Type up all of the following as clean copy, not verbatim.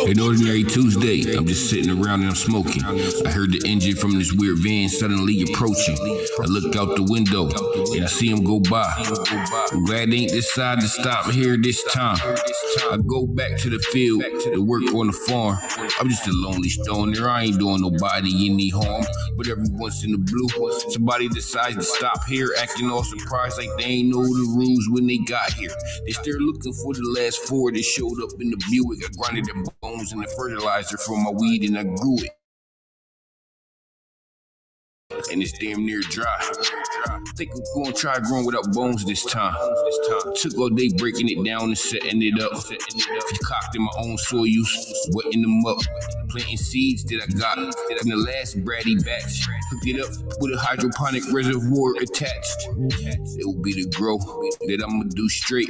An ordinary Tuesday, I'm just sitting around and I'm smoking. I heard the engine from this weird van suddenly approaching. I look out the window and I see him go by. I'm glad they ain't decided to stop here this time. I go back to the field to work on the farm. I'm just a lonely stoner, I ain't doing nobody any harm. But every once in the blue, somebody decides to stop here, acting all surprised like they ain't know the rules when they got here. They still looking for the last four that showed up in the Buick. I grinded their bones in the fertilizer from my weed and I grew it. And it's damn near dry. I think I'm gonna try growing without bones this time. Took all day breaking it down and setting it up. Cocked in my own soils, wetting them up. Planting seeds that I got in the last bratty batch. Hooked it up with a hydroponic reservoir attached. It will be the growth that I'ma do straight.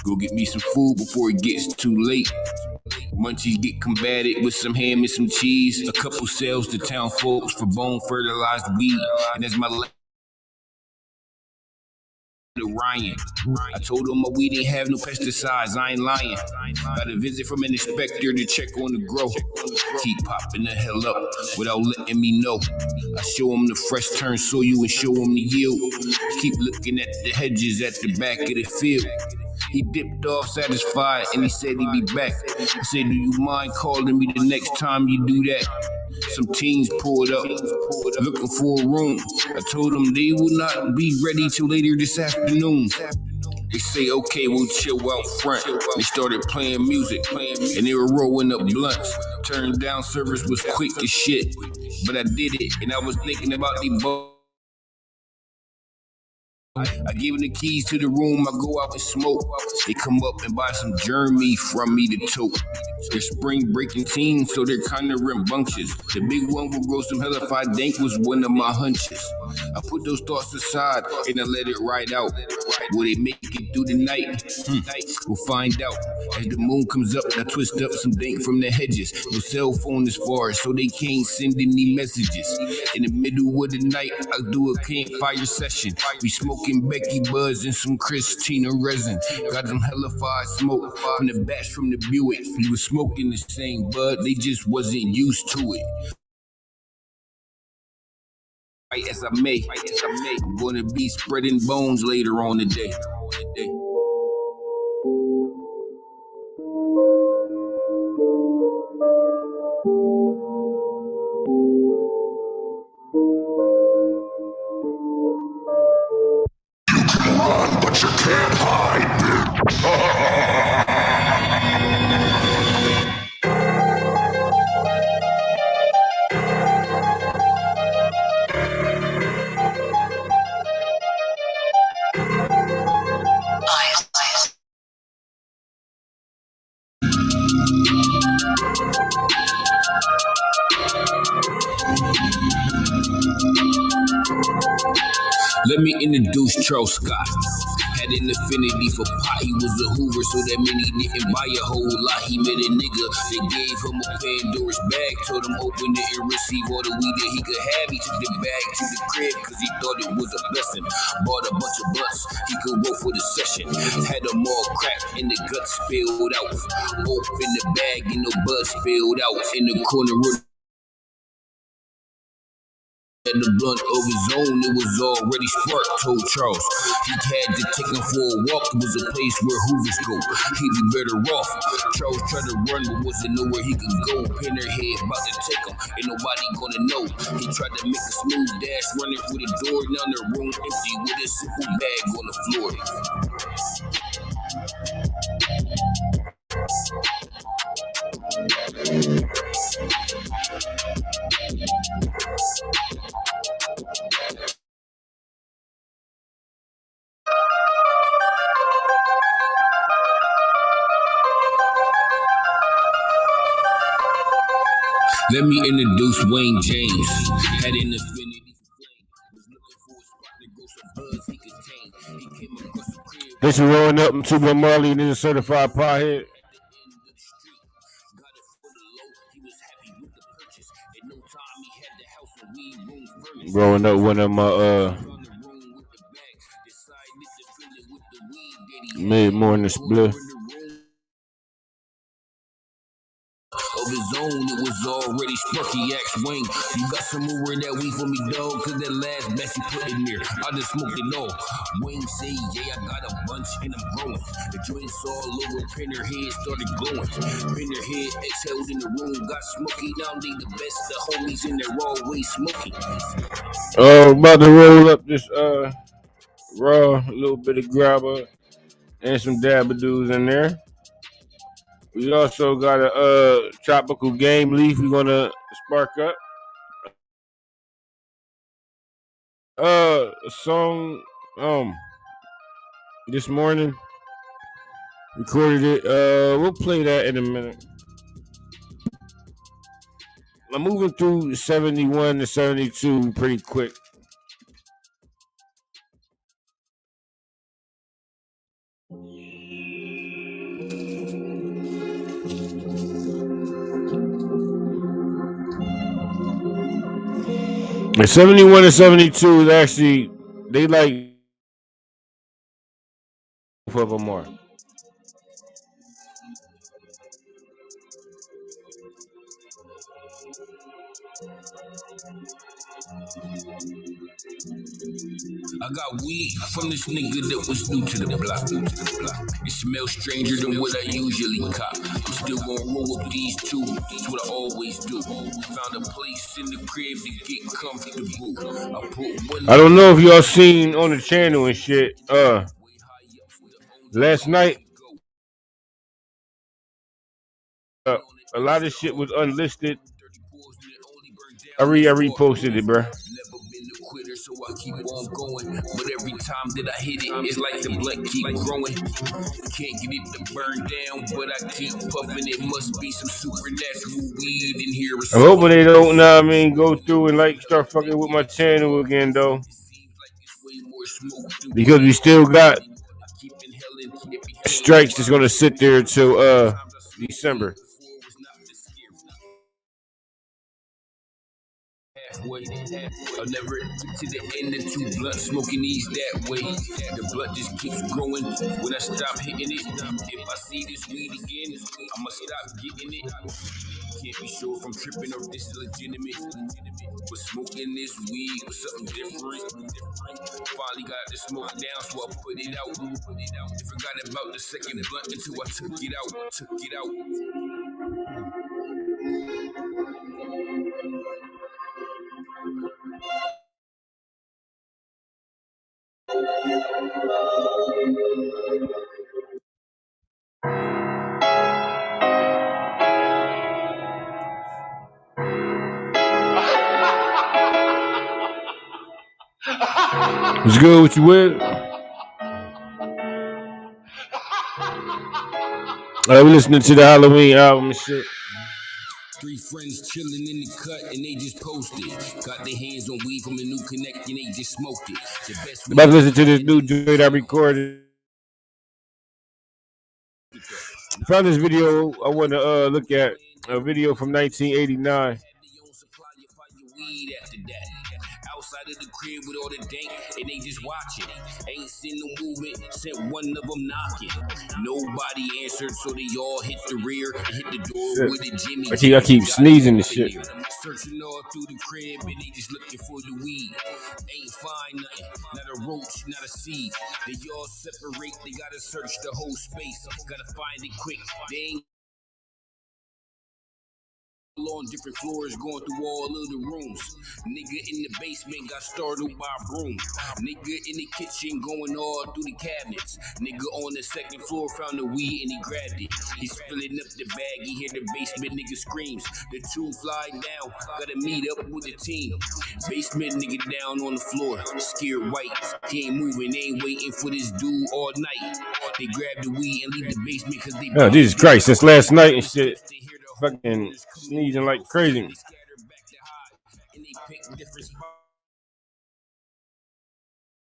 Go get me some food before it gets too late. Munchies get combated with some ham and some cheese. A couple sales to town folks for bone fertilized weed. And that's my Ryan. I told him my weed ain't have no pesticides, I ain't lying. Got a visit from an inspector to check on the growth. Keep popping the hell up without letting me know. I show him the fresh turned soil and show him the yield. Keep looking at the hedges at the back of the field. He dipped off satisfied and he said he'd be back. I said, do you mind calling me the next time you do that? Some teens pulled up, looking for a room. I told them they will not be ready till later this afternoon. They say, okay, we'll chill out front. They started playing music, and they were rolling up blunts. Turned down service was quick as shit, but I did it, and I was thinking about the boys. I give them the keys to the room, I go out and smoke. They come up and buy some Jeremy from me to tote. They're spring breaking teams, so they're kinda rambunctious. The big one will grow some hellified dank was one of my hunches. I put those thoughts aside and I let it ride out. Will they make it through the night? We'll find out. As the moon comes up, I twist up some dank from the hedges. No cell phone is far, so they can't send any messages. In the middle of the night, I do a campfire session. We smoking Becky Buzz and some Christina resin. Got them hellified smoke from the batch from the Buick. We was smoking the same bud, they just wasn't used to it. Right as I may, I'm gonna be spreading bones later on today. But you can't hide, bitch. Let me introduce Charles Scott. Had an affinity for pot, he was a hoover, so that meant he didn't buy a whole lot. He met a nigga, they gave him a Pandora's bag, told him open it and receive all the weed that he could have. He took the bag to the crib, cause he thought it was a blessing. Bought a bunch of blunts, he could roll for the session. Had them all cracked and the guts spilled out. Open the bag and the blood spilled out. In the corner of the blunt of his own, it was already sparked, told Charles. He had to take him for a walk, it was a place where hoovers go. He'd be better off. Charles tried to run, but wasn't nowhere he could go. Pinnerhead about to take him, ain't nobody gonna know. He tried to make a smooth dash, running through the door, now the room empty with a simple bag on the floor. Let me introduce Wayne James. Had an affinity for flame. Was looking for a spot to grow some buzz he could tame. He came across a crib. This is rolling up to Bob Marley and this is certified Pothead. Growing up, one of my mid-morning split. known it was already struck. He asked Wayne, you got some more of that weed for me, dog? Cause that last batch you put in there, I just smoked it all. Wayne say, yeah, I got a bunch and I'm growing. The joints all over, Pinner head started glowing. Pinner head exhaled in the room, got smoky. Now they the best, the homies in there always smoking. About to roll up this raw, a little bit of grabber and some dabadoos in there. We also got a tropical game leaf we're gonna spark up. A song this morning. Recorded it. We'll play that in a minute. I'm moving through 71 to 72 pretty quick. And 71 to 72 is actually, they like both of them are. I got weed from this nigga that was new to the block. It smells stranger than what I usually cop. I'm still gonna roll up these two. That's what I always do. Found a place in the crib to get comfortable. I don't know if y'all seen on the channel and shit. Last night, a lot of shit was unlisted. I reposted it, bro. So I keep on going, but every time that I hit it, it's like the blunt keep growing. Can't get it to burn down, but I keep puffing. It must be some supernatural weed in here. I'm hoping they don't, go through and start fucking with my channel again, though, because we still got strikes that's gonna sit there until December. I'll never get to the end of two blunt smoking these that way. The blunt just keeps growing when I stop hitting it. If I see this weed again, I'ma stop getting it. Can't be sure if I'm tripping or if this is legitimate. But smoking this weed was something different. Finally got the smoke down, so I put it out. Forgot about the second blunt until I took it out. What's good? What you with? We listening to the Halloween album and shit. Three friends chilling in the cut and they just posted. Got their hands on weed from a new connect and they just smoked it. The best about to listen to this new joint I recorded. Found this video I want to look at. A video from 1989. Outside of the crib with all the dank, and they just watching. Ain't seen no movement, sent one of them knocking. Nobody answered, so they all hit the rear and hit the door with a Jimmy. I keep sneezing and shit. Searching all through the crib, and they just looking for the weed. Ain't find nothing, not a roach, not a seed. They all separate, they gotta search the whole space. Gotta find it quick, they ain't on different floors, going through all of the rooms. Nigga in the basement got startled by a broom. Nigga in the kitchen going all through the cabinets. Nigga on the second floor found the weed and he grabbed it. He's filling up the bag, he hear the basement nigga screams. The two fly down, gotta meet up with the team. Basement nigga down on the floor, scared white. He ain't moving, they ain't waiting for this dude all night. They grab the weed and leave the basement cause they... Oh, Jesus Christ, since last night and shit. Fucking sneezing like crazy.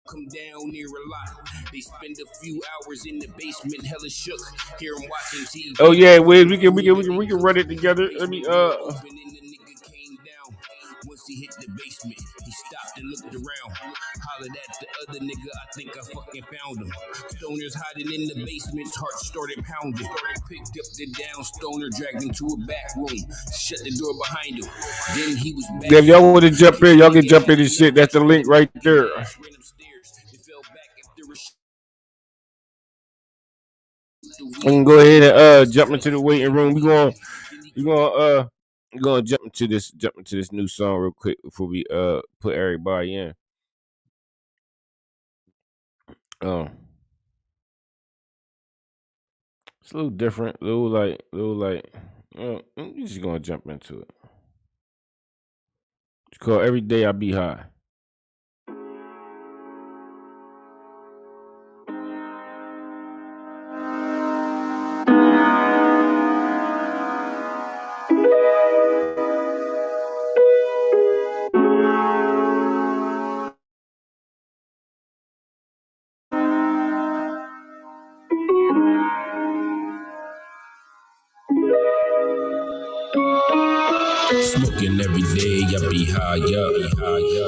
Come down near a lot. They spend a few hours in the basement, hella shook. Hear them watching TV. Oh yeah, we can run it together. Let me Once he hit the basement, he stopped and looked around. Hollered at the other nigga, I think I fucking found him. Stoners hiding in the basement's heart started pounding. Picked up the down stoner, dragged him to a back room, shut the door behind him. Then he was back. If y'all want to jump in, y'all can jump in this shit. That's the link right there. We can go ahead and jump into the waiting room. We're gonna jump into this new song real quick before we put everybody in. It's a little different, little like. I'm just gonna jump into it. It's called "Every Day I Be High." Smoking every day, I be high up.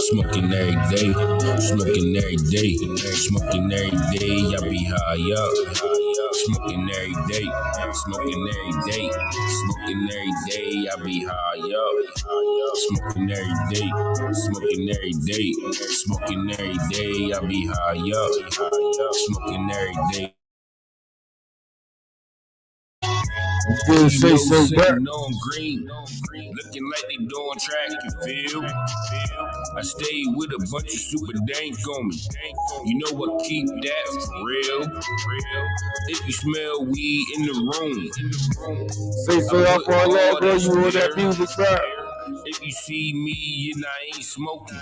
Smoking every day, smoking every day, smoking every day, I be high up. Smoking every day, smoking every day, smoking every day, I be high up. Smoking every day, smoking every day, smoking every day, I be high up. Smoking every day. Still say so back. On green, looking like they doing track and field. I stay with a bunch of super dank on me. You know what keep that for real? If you smell weed in the room, say so up for a lot, bro. You want that music back? If you see me and I ain't smoking,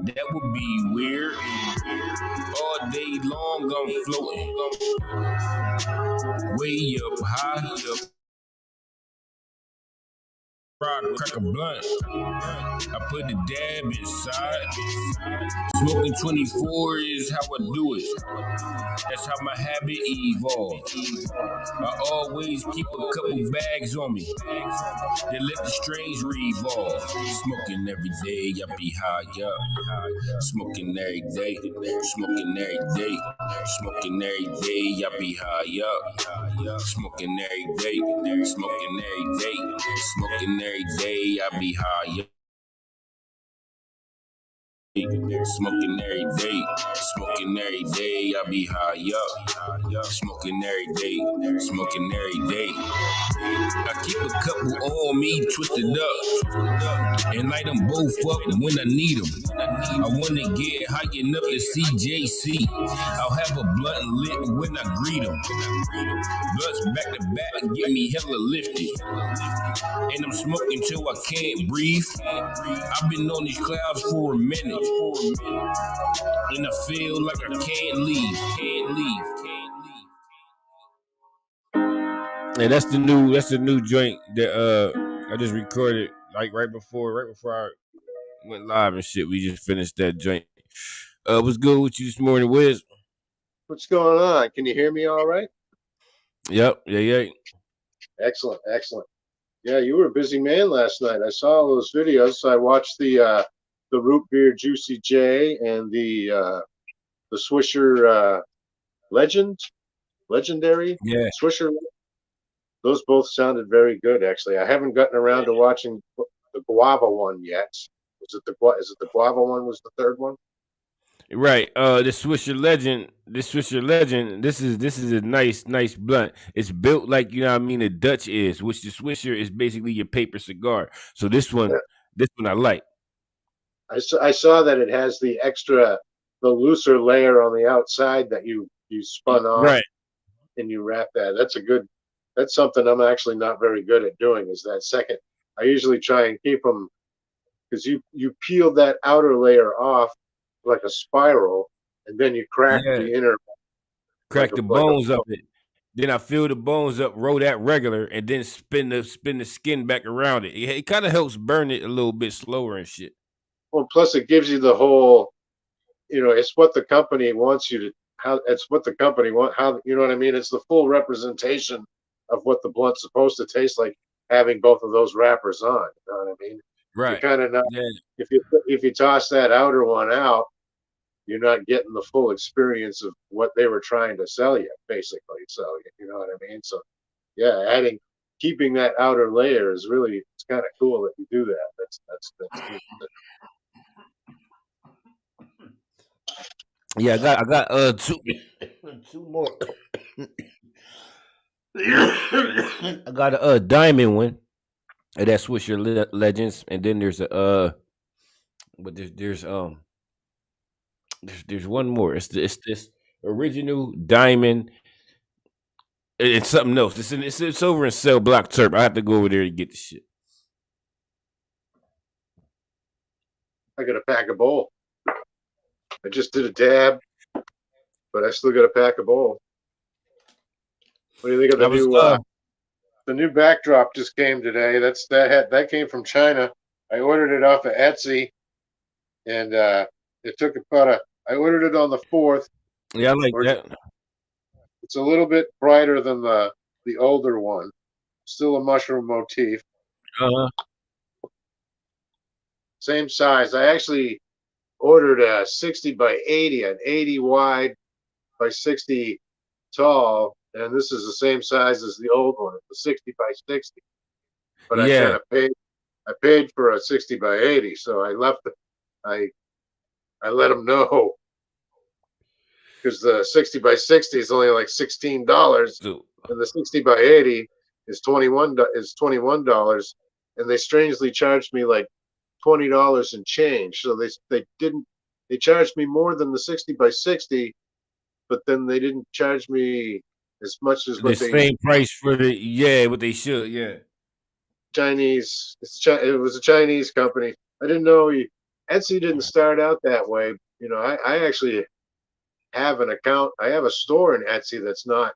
that would be weird. All day long I'm floating, way up high, up. Crack a blunt. I put the dab inside. Smoking 24 is how I do it. That's how my habit evolved. I always keep a couple bags on me. They let the strings revolve. Smoking every day, I be high up. Smoking every day, smoking every day, smoking every day, I be high up. Smoking every day, smoking every day, smoking every day, I be high up. Smoking every day, smoking every day, I be high up. Smoking every day, smoking every day. I keep a couple on me, twisted up, and light them both up when I need them. I wanna get high enough to see JC. I'll have a blunt lit when I greet them. Blunts back to back get me hella lifted, and I'm smoking till I can't breathe. I've been on these clouds for a minute, and I feel like I can't leave. And that's the new joint that I just recorded like right before I went live and shit. We just finished that joint. What's good with you this morning, Wiz? What's going on? Can you hear me all right? Yep, yeah. Excellent. Yeah, you were a busy man last night. I saw all those videos. I watched the root beer Juicy J and the Swisher legendary Swisher. Those both sounded very good, actually. I haven't gotten around to watching the guava one yet. Is it the guava one? Was the third one? Right. The Swisher Legend. This is a nice blunt. It's built like, you know what I mean, a Dutch is, which the Swisher is basically your paper cigar. So this one I like. I saw that it has the looser layer on the outside that you spun off, right, and you wrap that. That's something I'm actually not very good at doing, is that second. I usually try and keep them, because you peel that outer layer off like a spiral, and then you crack the inner. Crack the bones of it. Then I fill the bones up, roll that regular, and then spin the skin back around it. It kind of helps burn it a little bit slower and shit. Well, plus it gives you the whole, it's what the company wants you to, it's what the company want, how, you know what I mean? It's the full representation of what the blunt's supposed to taste like, having both of those wrappers on, you know what I mean? You're Right. kind of not, Yeah. if you toss that outer one out, you're not getting the full experience of what they were trying to sell you, basically. So you know what I mean. So yeah, keeping that outer layer is really, it's kind of cool that you do that. That's neat. Yeah, I got two more. I got a diamond one. And that's Swisher Legends, and then there's a but there's one more. It's this original diamond. It's something else. It's over in Cell Block Turp. I have to go over there to get the shit. I got a pack of bowl. I just did a dab, but I still got a pack of bowl. What do you think of I was the new backdrop just came today? That came from China. I ordered it off of Etsy, and it took about I ordered it on the 4th. yeah, I like that. It's a little bit brighter than the older one. Still a mushroom motif. Uh-huh. Same size. I actually ordered a 60 by 80, an 80 wide by 60 tall, and this is the same size as the old one, the 60 by 60. But I Yeah, kind of paid for a 60 by 80, so I let them know, because the 60 by 60 is only like $16, so and the 60 by 80 is $21, and they strangely charged me like $20 and change. So they charged me more than the 60 by 60, but then they didn't charge me as much as the what they same price for what they should, yeah. Chinese. It was a Chinese company. I didn't know Etsy didn't start out that way. You know, I actually have an account. I have a store in Etsy that's not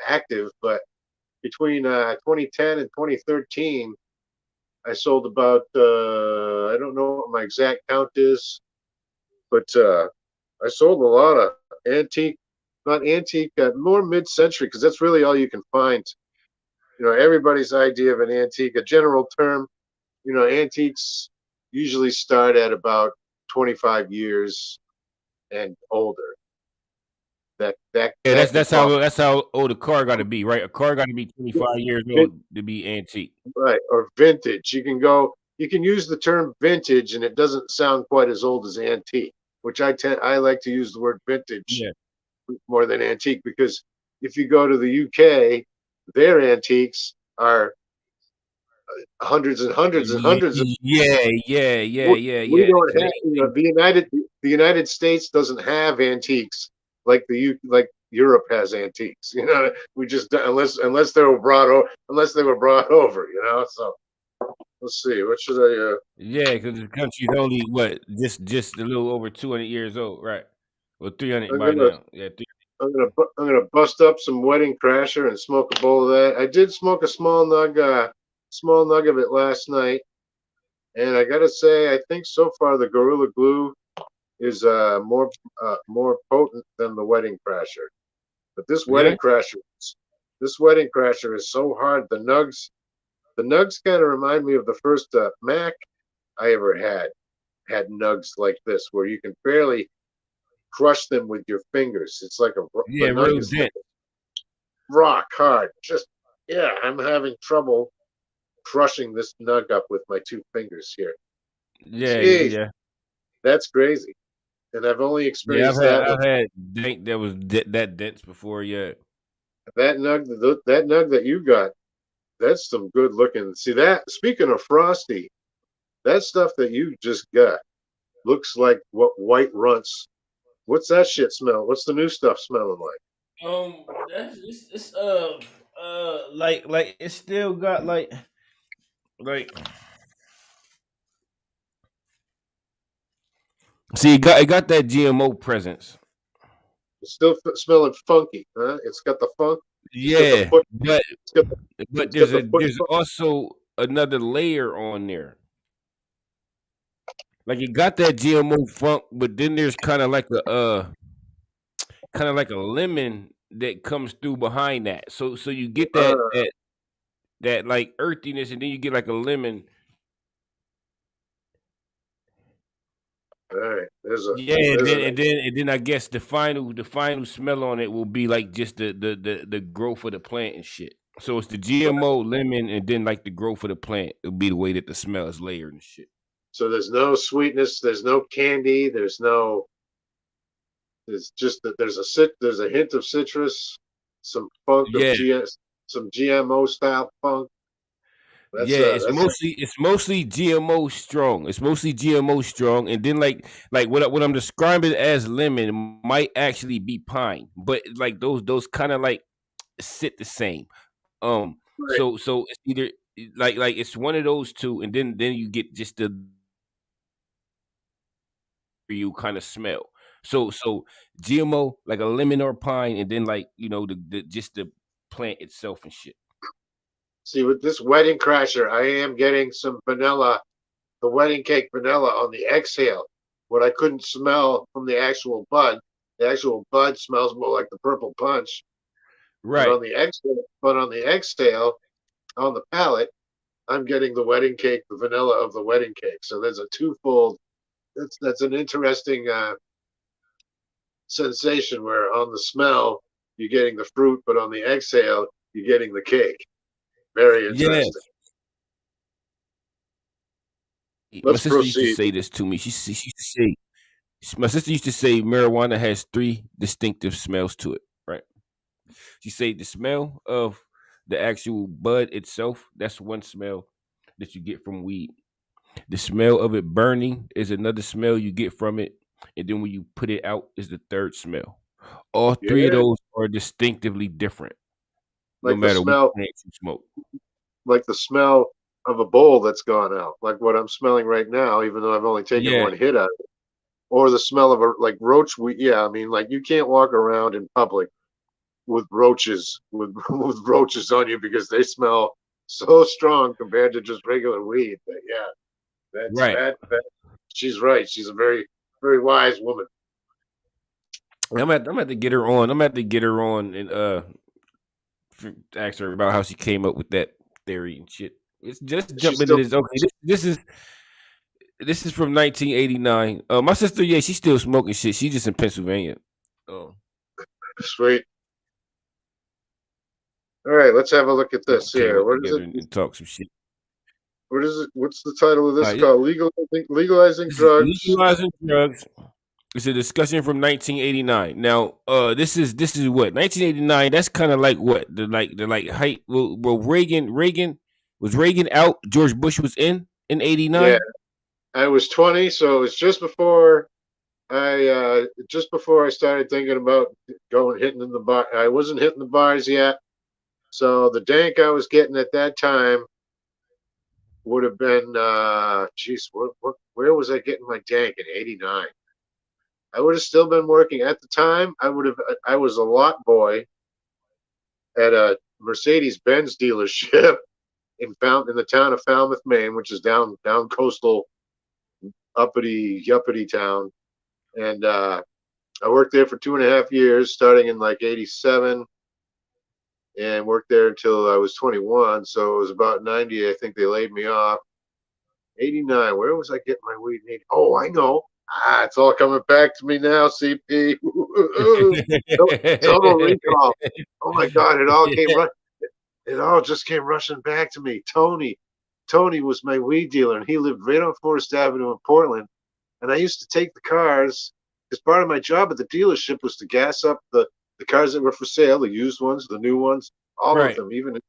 active, but between 2010 and 2013, I sold about I don't know what my exact count is, but I sold a lot of antique, not antique, more mid-century, because that's really all you can find. You know, everybody's idea of an antique, a general term. You know, antiques usually start at about 25 years and older. Yeah, That can fall that's how old a car got to be, right? A car got to be 25 years vin- old to be antique. right, or vintage. You can use the term vintage, and it doesn't sound quite as old as antique, which I like to use the word vintage Yeah, more than antique, because if you go to the UK, their antiques are hundreds and hundreds and hundreds of. yeah. We don't So have, the United States doesn't have antiques like like Europe has antiques. You know, we just, unless they were brought over. You know, so let's see. What should I? yeah, because the country's only what just a little over 200 years old, right? Well, 300 I'm by gonna now. Yeah, I'm gonna bust up some Wedding Crasher and smoke a bowl of that. I did smoke a small nug of it last night, and I gotta say, I think so far the Gorilla Glue is more potent than the Wedding Crasher. But yeah, this Wedding Crasher is so hard. The nugs kind of remind me of the first Mac I ever had nugs like this, where you can barely crush them with your fingers. It's like the yeah, nug real is like dent. rock hard. Just, yeah, I'm having trouble crushing this nug up with my two fingers here. Yeah, Jeez, yeah, that's crazy. And I've only yeah. experienced that with I've had dent that was that dense before. Yeah, that nug that you got. That's some good looking. See that? Speaking of frosty, that stuff that you just got looks like what white runts. What's that shit smell? What's the new stuff smelling like? that's it's like it still got like see it got that GMO presence. It's still smelling funky, huh? It's got the funk. It's got the Yeah, foot. but It's got the, but it's got the foot there's funk. also another layer on there. Like it got that GMO funk, but then there's kind of like a lemon that comes through behind that. So you get Uh, that like earthiness, and then you get like a lemon All right. Yeah, and then I guess the final smell on it will be like just the growth of the plant and shit. So it's the GMO lemon, and then like the growth of the plant. It'll be the way that the smell is layered and shit. So there's no sweetness, there's no candy, there's just that there's a hint of citrus, some funk of Yeah, some GMO style funk. yeah. It's mostly GMO strong. It's mostly GMO strong, and then like what I'm describing as lemon might actually be pine, but like those kind of like sit the same. right. So it's either like it's one of those two, and then you get just the you kind of smell. So GMO like a lemon or pine, and then like the just the plant itself and shit. See, with this wedding crasher, I am getting some vanilla, the wedding cake vanilla on the exhale. What I couldn't smell from the actual bud smells more like the purple punch. But Right. on the exhale, on the palate, I'm getting the wedding cake, the vanilla of the wedding cake. So there's a twofold. That's an interesting sensation where on the smell you're getting the fruit, but on the exhale you're getting the cake. Very Yeah. interesting. My Let's sister used to proceed. say this to me. She used to say my sister used to say marijuana has three distinctive smells to it. Right. She said the smell of the actual bud itself. That's one smell that you get from weed. The smell of it burning is another smell you get from it. And then when you put it out is the third smell. All three of Yeah, those are distinctively different, no like the matter which smell, plant you smoke. like the smell of a bowl that's gone out, like what I'm smelling right now, even though I've only taken Yeah, one hit out of it. Or the smell of a like roach weed. Yeah, I mean, like you can't walk around in public with roaches with roaches on you because they smell so strong compared to just regular weed. But yeah, right. that she's right. She's a very wise woman. I'm at to get her on. I'm at to get her on and ask her about how she came up with that theory and shit. It's just She's jump into still this. Okay, this is from 1989. My sister, yeah, she's still smoking shit. She's just in Pennsylvania. Oh, sweet. All right, let's have a look at we this can came here. up What is together it? and talk some shit. What is it? What's the title of All this right, called? Legalizing this is drugs. legalizing drugs. It's a discussion from 1989. Now, this is what 1989. That's kind of like what the height. Well, Reagan was Reagan out. George Bush was in Yeah, 89. I was 20, so it was just before I started thinking about going hitting in the bar. I wasn't hitting the bars yet, so the dank I was getting at that time would have been geez, where was I getting my dank in '89? I would have still been working at the time. I was a lot boy at a Mercedes Benz dealership in the town of Falmouth, Maine, which is down coastal uppity town, and I worked there for 2.5 years, starting in like '87, and worked there until I was 21. So it was about '90. I think they laid me off. '89. Where was I getting my weed? Oh, I know. It's all coming back to me now. CP. Total recall. Oh my God! It all just came rushing back to me. Tony was my weed dealer, and he lived right on Forest Avenue in Portland. And I used to take the cars because part of my job at the dealership was to gas up the cars that were for sale, the used ones, the new ones, all of Right. them. Even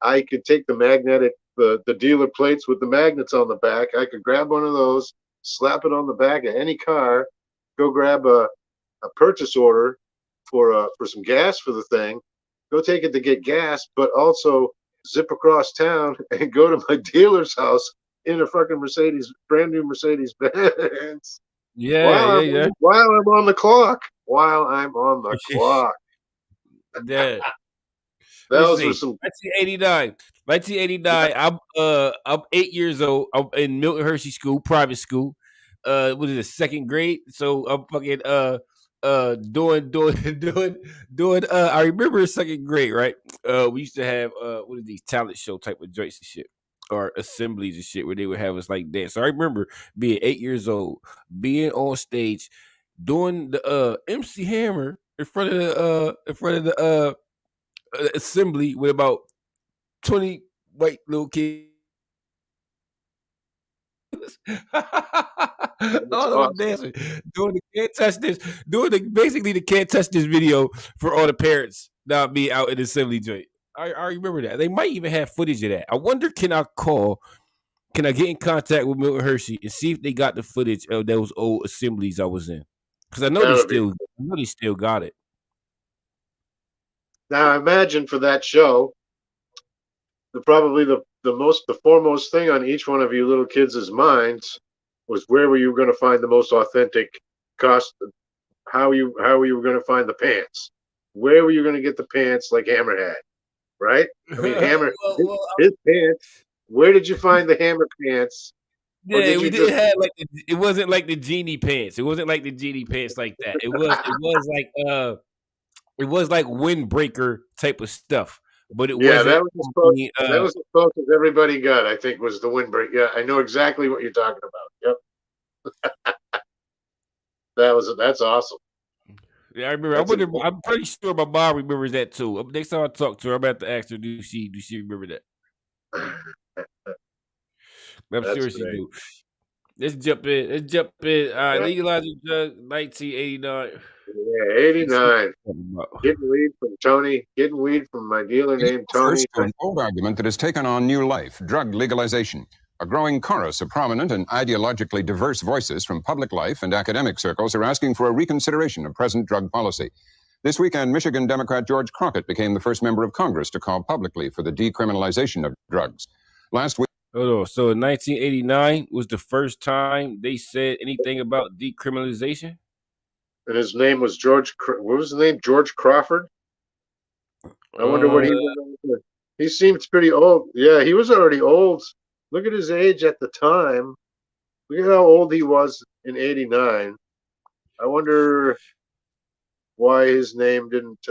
I could take the dealer plates with the magnets on the back. I could grab one of those, slap it on the back of any car, go grab a purchase order for some gas for the thing, go take it to get gas, but also zip across town and go to my dealer's house in a fucking brand new Mercedes Benz Yeah, yeah, yeah. while I'm on the clock. While I'm on the clock. Yeah. Let me Those were see. some 1989. 1989. I'm 8 years old. I'm in Milton Hershey School, private school. What is it, second grade? So I'm fucking doing I remember second grade, right? We used to have what are these talent show type of joints and shit. or assemblies and shit where they would have us like dance. So I remember being 8 years old, being on stage, doing the MC Hammer in front of the assembly with about 20 white little kids. That's All of them awesome. dancing, doing the can't touch this, doing the basically the can't touch this video for all the parents not be out in the assembly joint. I remember that. They might even have footage of that. I wonder, can I get in contact with Milton Hershey and see if they got the footage of those old assemblies I was in? Because I know That would be. I know they still got it. Now, I imagine for that show, probably the foremost thing on each one of you little kids' minds was where were you going to find the most authentic cost? How were you going to find the pants? Where were you going to get the pants like Hammer had? Right? I mean, Hammer his pants. Where did you find the Hammer pants? Or Yeah, did we you didn't just? have like it wasn't like the genie pants. It wasn't like the genie pants like that. It was like windbreaker type of stuff. But it Yeah, wasn't that was as close as everybody got. I think was the windbreak. Yeah, I know exactly what you're talking about. Yep, that's awesome. yeah, I remember. That's a, I'm pretty sure my mom remembers that too. Next time I talk to her, I'm about to ask her, do she remember that? I'm that's sure she great. do. Let's jump in. All right, Yeah, legalizing drugs, 1989. yeah, Let's see 89. what I'm talking about. Getting weed from Tony. Getting weed from my dealer It named refers Tony. to an old argument that has taken on new life, drug legalization. A growing chorus of prominent and ideologically diverse voices from public life and academic circles are asking for a reconsideration of present drug policy. This weekend, Michigan Democrat George Crockett became the first member of Congress to call publicly for the decriminalization of drugs. Last week, Hold on. So in 1989 was the first time they said anything about decriminalization? And his name was George. What was his name? George Crawford. I wonder what he Uh, was. He seems pretty old. Yeah, he was already old. Look at his age at the time. Look at how old he was in '89. I wonder why his name didn't.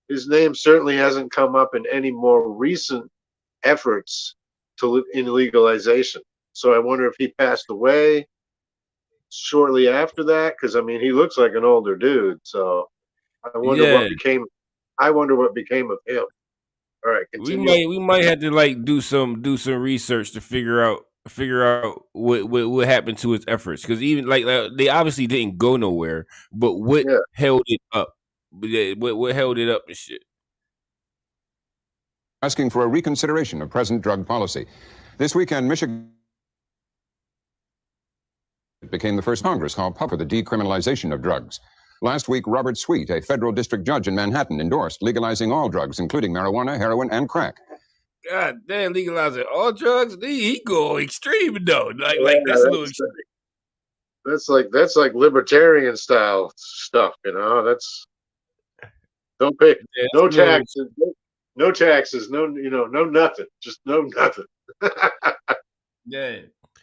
His name certainly hasn't come up in any more recent efforts in legalization. So I wonder if he passed away shortly after that. Because I mean, he looks like an older dude. So I wonder yeah. what became. I wonder what became of him. All right, continue. We might have to like do some research to figure out what happened to his efforts, because even like they obviously didn't go nowhere, but what Yeah. held it up? What held it up and shit? asking for a reconsideration of present drug policy. This weekend, Michigan became the first Congress call for the decriminalization of drugs. Last week, Robert Sweet, a federal district judge in Manhattan, endorsed legalizing all drugs, including marijuana, heroin, and crack. God damn, legalizing all drugs? He go extreme though. Yeah, That's a little extreme. that's like libertarian style stuff, you know. That's don't pay Yeah, no that's a little. taxes, no taxes, no no nothing, just no nothing. Yeah.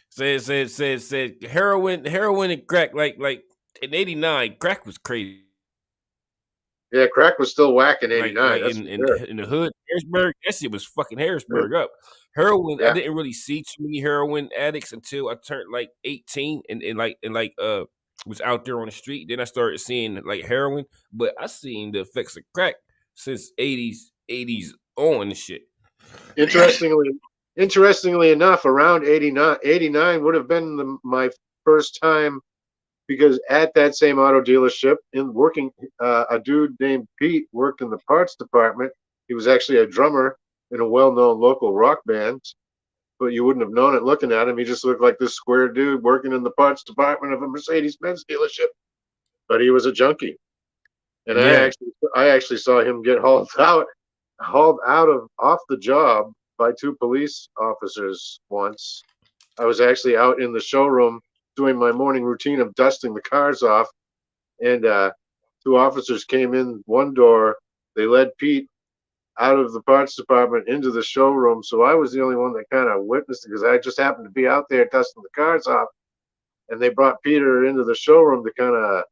Said heroin and crack like in '89, crack was crazy. Yeah, crack was still whack in Like '89. That's for sure. in the hood, Harrisburg, that shit was fucking Harrisburg up. Heroin, I Yeah, didn't really see too many heroin addicts until I turned like 18 and was out there on the street. Then I started seeing like heroin, but I seen the effects of crack since '80s on and shit. interestingly enough, around '89 would have been my first time because at that same auto dealership in working a dude named Pete worked in the parts department. He was actually a drummer in a well-known local rock band, but you wouldn't have known it looking at him. He just looked like this square dude working in the parts department of a Mercedes-Benz dealership, but he was a junkie. And Yeah. I actually saw him get hauled out of off the job by two police officers once. I was actually out in the showroom doing my morning routine of dusting the cars off, and two officers came in one door. They led Pete out of the parts department into the showroom, so I was the only one that kind of witnessed it because I just happened to be out there dusting the cars off, and they brought Peter into the showroom to kind of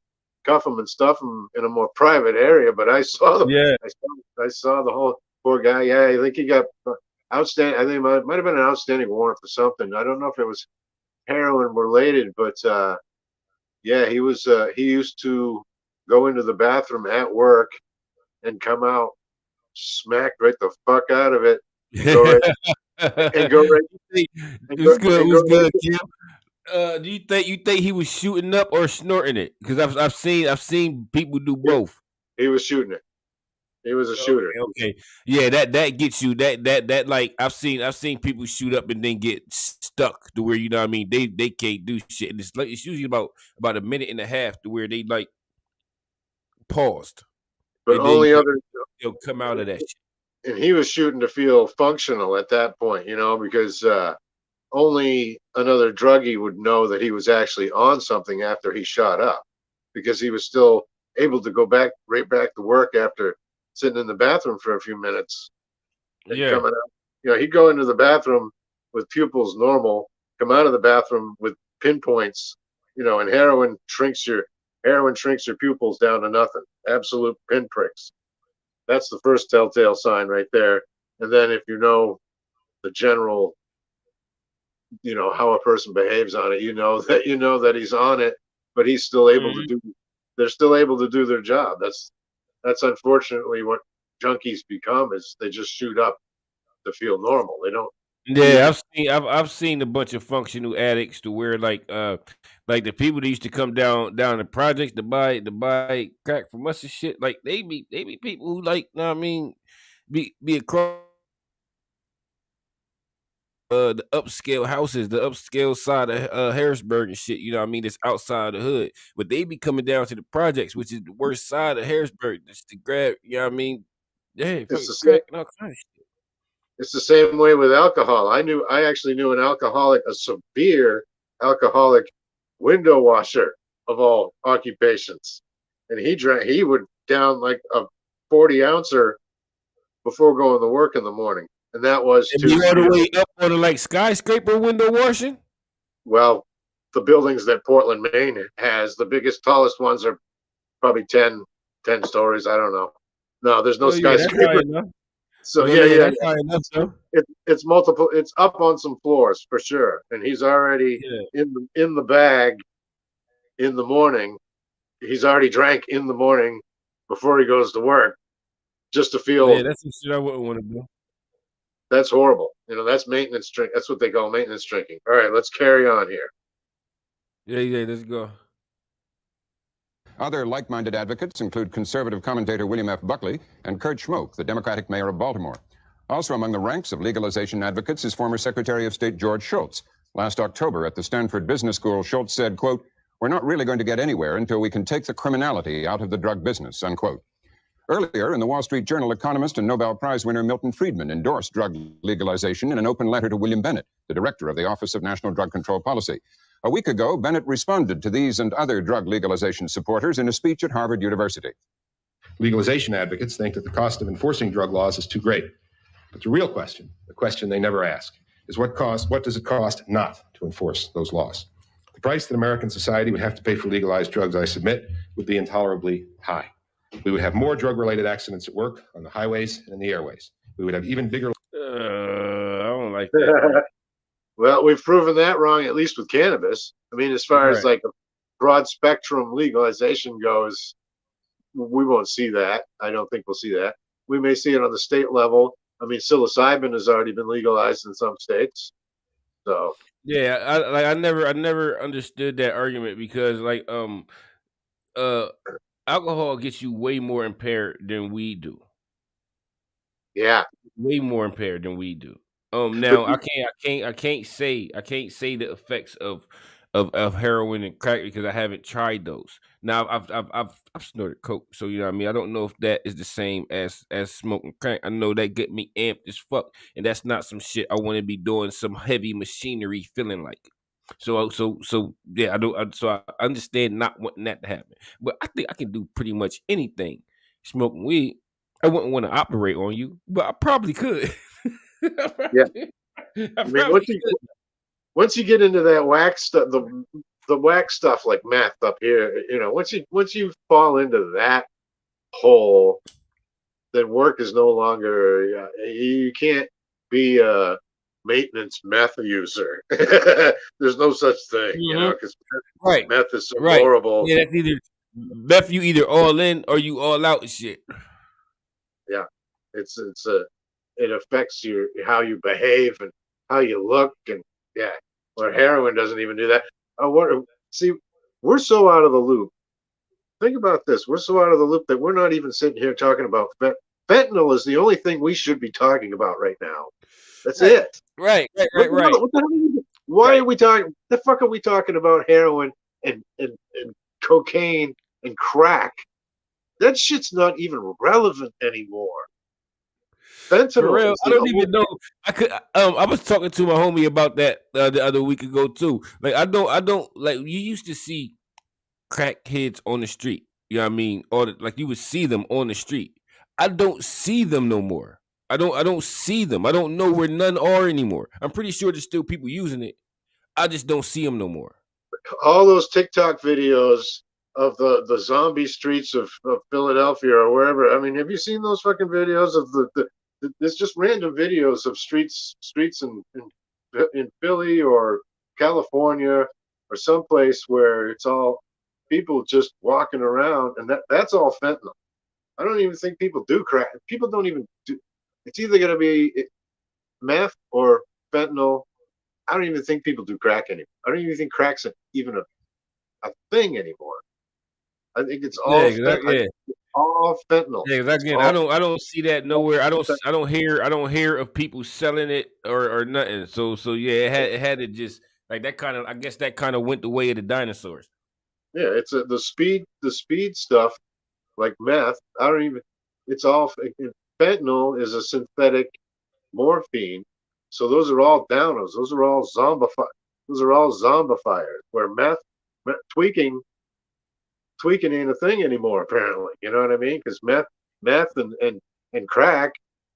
cuff him and stuff him in a more private area. But I saw Yeah. I saw the whole poor guy. Yeah, I think he got outstanding. I think it might have been an outstanding warrant for something. I don't know if it was heroin related, but yeah, he was. He used to go into the bathroom at work and come out smacked right the fuck out of it and go right and go right and go It's good. and What's go right. good, Kim? Do you think he was shooting up or snorting it? Because I've seen people do Yeah, both. he was shooting it. He was a shooter. Okay. Yeah, that gets you. That like I've seen people shoot up and then get stuck to where you know what I mean. They can't do shit. And it's usually about a minute and a half to where they like paused But and then only other, they'll come out of that shit. and he was shooting to feel functional at that point, because only another druggie would know that he was actually on something after he shot up, because he was still able to go right back to work after sitting in the bathroom for a few minutes and Yeah. coming out. He'd go into the bathroom with pupils normal, come out of the bathroom with pinpoints, and heroin shrinks your pupils down to nothing, absolute pinpricks. That's the first telltale sign right there. And then if you know the general, how a person behaves on it, that he's on it, but he's still able to do. They're still able to do their job. That's unfortunately what junkies become, is they just shoot up to feel normal. They don't. Yeah, I've seen a bunch of functional addicts to where like the people that used to come down the projects to buy crack from us and shit, like they be people who like, know what I mean, be across the upscale houses, the upscale side of Harrisburg and shit, you know what I mean, it's outside the hood. But they be coming down to the projects, which is the worst side of Harrisburg, just to grab, you know what I mean? Yeah, It's fucking the same. crack and all kinds of shit. It's the same way with alcohol. I actually knew an alcoholic, a severe alcoholic window washer of all occupations, and he would down like a 40-ouncer before going to work in the morning, and that was And to, be all the way up on the like skyscraper window washing. well, the buildings that Portland, Maine has, the biggest, tallest ones are probably 10 stories. I don't know. No, there's no Oh yeah, that's high skyscraper. enough. So Well, yeah, yeah. that's high enough though. It's multiple. It's up on some floors for sure, and he's already Yeah, in the bag in the morning. He's already drank in the morning before he goes to work, just to yeah, feel. that's some shit I wouldn't want to do. That's horrible. That's maintenance drink. That's what they call maintenance drinking. All right, let's carry on here. Yeah, let's go. Other like-minded advocates include conservative commentator William F. Buckley and Kurt Schmoke, the Democratic mayor of Baltimore. Also among the ranks of legalization advocates is former Secretary of State George Shultz. Last October at the Stanford Business School, Shultz said, quote, "We're not really going to get anywhere until we can take the criminality out of the drug business," unquote. Earlier, in the Wall Street Journal, economist and Nobel Prize winner Milton Friedman endorsed drug legalization in an open letter to William Bennett, the director of the Office of National Drug Control Policy. A week ago, Bennett responded to these and other drug legalization supporters in a speech at Harvard University. Legalization advocates think that the cost of enforcing drug laws is too great. But the real question, the question they never ask, is what does it cost not to enforce those laws? The price that American society would have to pay for legalized drugs, I submit, would be intolerably high. We would have more drug-related accidents at work, on the highways, and in the airways. We would have even bigger... I don't like that. Well, we've proven that wrong, at least with cannabis. I mean, as far as like a broad spectrum legalization goes, we won't see that. I don't think we'll see that. We may see it on the state level. I mean, psilocybin has already been legalized in some states. So Yeah, I never understood that argument because like alcohol gets you way more impaired than we do. yeah, Way more impaired than we do. but Now I can't say the effects of heroin and crack because I haven't tried those. Now I've snorted coke, so you know what I mean. I don't know if that is the same as smoking crack. I know that get me amped as fuck, and that's not some shit I want to be doing. Some heavy machinery feeling like. So yeah, I understand not wanting that to happen, but I think I can do pretty much anything. Smoking weed, I wouldn't want to operate on you, but I probably could. yeah. I I mean, probably could. once you get into that wax stuff, the wax stuff like meth up here, once you fall into that hole, then work is no longer. You can't be a maintenance meth user. There's no such thing, because Right. meth is so Right. horrible. Yeah, that's either meth, you either all in or you all out and shit. Yeah, it affects how you behave and how you look, and yeah, where heroin doesn't even do that. See, we're so out of the loop. Think about this: we're so out of the loop that we're not even sitting here talking about fentanyl. Is the only thing we should be talking about right now. That's Right. it. Right. What the hell why are we talking? The fuck are we talking about heroin and cocaine and crack? That shit's not even relevant anymore. Fentanyl. For real, I don't even know. I was talking to my homie about that the other week ago too. Like I don't like. You used to see crackheads on the street. You know what I mean? Or like you would see them on the street. I don't see them no more. I don't see them. I don't know where none are anymore. I'm pretty sure there's still people using it. I just don't see them no more. All those TikTok videos of the zombie streets of Philadelphia or wherever. I mean, have you seen those fucking videos of there's just random videos of streets in Philly or California or someplace where it's all people just walking around, and that's all fentanyl. I don't even think people do crack. People don't even do. It's either going to be meth or fentanyl. I don't even think people do crack anymore. I don't even think crack's even a thing anymore. I think it's all fentanyl. All fentanyl. Yeah, again, I don't see that nowhere. I don't hear of people selling it or nothing. So yeah, it had to just like that kind of. I guess that kind of went the way of the dinosaurs. Yeah, it's the speed stuff like meth. I don't even. It's all fentanyl is a synthetic morphine. So those are all downers. Those are all zombifiers. Where tweaking ain't a thing anymore. Apparently, you know what I mean? Because meth and crack,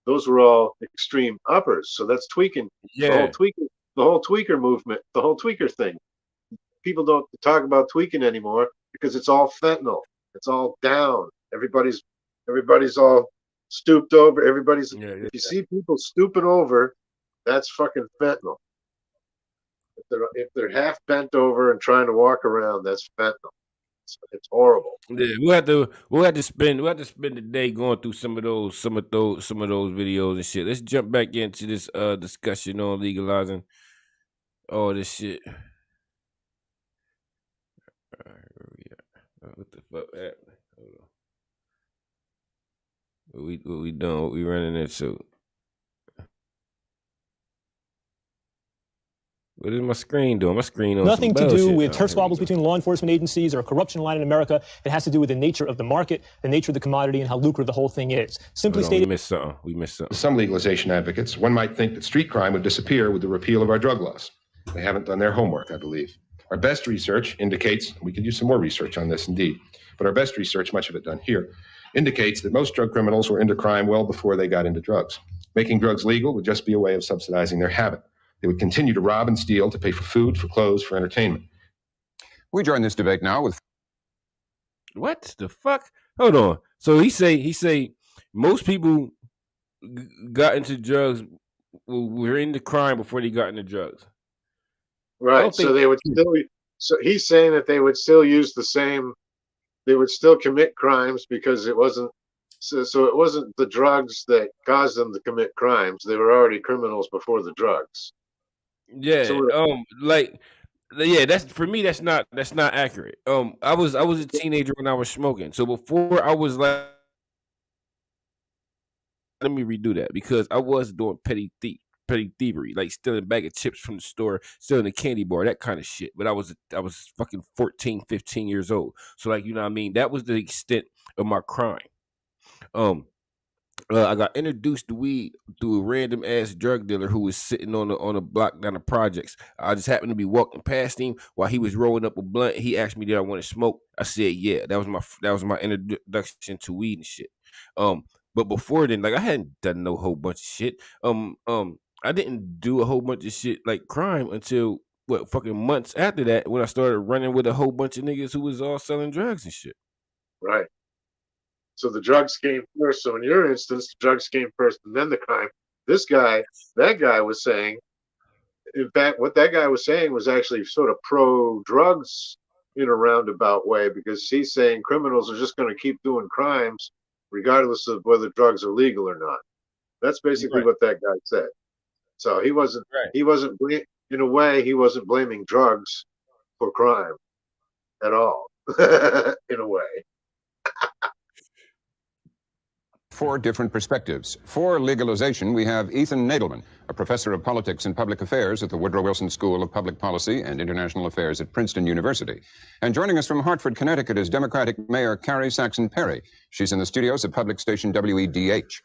those were all extreme uppers. So that's tweaking. Yeah. The whole tweaker movement, the whole tweaker thing. People don't talk about tweaking anymore because it's all fentanyl. It's all down. Everybody's all stooped over. If you see people stooping over, that's fucking fentanyl. If they're half bent over and trying to walk around, that's fentanyl. It's horrible. Yeah, we'll have to spend the day going through some of those videos and shit. Let's jump back into this discussion on legalizing all this shit. All right, where we at? What the fuck happened? Hold on. What we doing? What we running into? What is my screen doing? My screen on nothing to do with turf here squabbles between law enforcement agencies or a corruption line in America. It has to do with the nature of the market, the nature of the commodity, and how lucrative the whole thing is. Simply stated, we missed something. Some legalization advocates, one might think that street crime would disappear with the repeal of our drug laws. They haven't done their homework, I believe. Our best research indicates, we could use some more research on this indeed, but our best research, much of it done here, indicates that most drug criminals were into crime well before they got into drugs. Making drugs legal would just be a way of subsidizing their habit. They would continue to rob and steal to pay for food, for clothes, for entertainment. We join this debate now with... What the fuck? Hold on. So he say most people got into drugs, were into crime before they got into drugs. Right. So they would still. So he's saying that they would still use the same. They would still commit crimes because it wasn't. So it wasn't the drugs that caused them to commit crimes. They were already criminals before the drugs. Yeah. That's for me. That's not accurate. I was a teenager when I was smoking. So before I was like, let me redo that because I was doing petty thievery, like stealing a bag of chips from the store, stealing a candy bar, that kind of shit. But I was fucking 14, 15 years old. So like, you know what I mean? That was the extent of my crime. I got introduced to weed through a random ass drug dealer who was sitting on a block down the projects. I just happened to be walking past him while he was rolling up a blunt. He asked me, did I want to smoke? I said, yeah. That was my introduction to weed and shit. But before then, like I hadn't done no whole bunch of shit. I didn't do a whole bunch of shit like crime until fucking months after that when I started running with a whole bunch of niggas who was all selling drugs and shit. Right. So the drugs came first. So in your instance, the drugs came first and then the crime. That guy was saying, in fact, what that guy was saying was actually sort of pro-drugs in a roundabout way, because he's saying criminals are just going to keep doing crimes regardless of whether drugs are legal or not. That's basically Right. what that guy said. So he wasn't, in a way, he wasn't blaming drugs for crime at all, in a way. Four different perspectives. For legalization, we have Ethan Nadelman, a professor of politics and public affairs at the Woodrow Wilson School of Public Policy and International Affairs at Princeton University. And joining us from Hartford, Connecticut is Democratic Mayor Carrie Saxon Perry. She's in the studios of public station WEDH.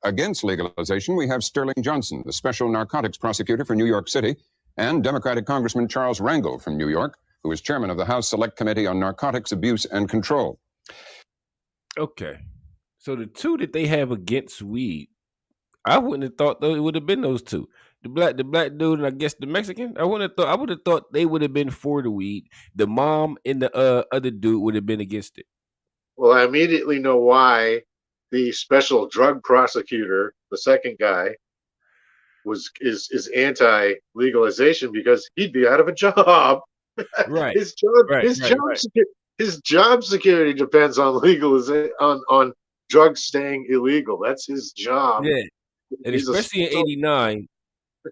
Against legalization, we have Sterling Johnson, the special narcotics prosecutor for New York City, and Democratic Congressman Charles Rangel from New York, who is chairman of the House Select Committee on Narcotics Abuse and Control. Okay. So the two that they have against weed, I wouldn't have thought though it would have been those two. The black dude and I guess the Mexican. I would have thought they would have been for the weed. The mom and the other dude would have been against it. Well, I immediately know why the special drug prosecutor, the second guy, is anti-legalization, because he'd be out of a job. Right. His job security depends on legalization, on drugs staying illegal. That's his job. Yeah, and especially in '89.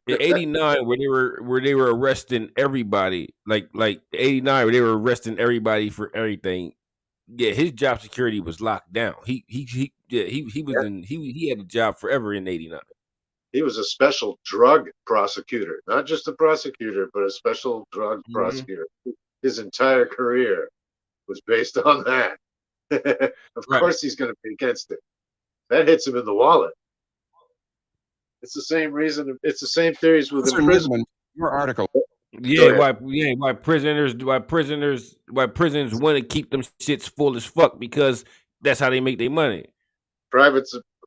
In '89, where they were arresting everybody, like '89, where they were arresting everybody for everything. Yeah, his job security was locked down. He had a job forever in '89. He was a special drug prosecutor, not just a prosecutor, but a special drug prosecutor. His entire career was based on that. Of course he's going to be against it. That hits him in the wallet. It's the same reason. It's the same theories with imprisonment. Your article. Yeah, why prisons want to keep them shits full as fuck, because that's how they make their money. A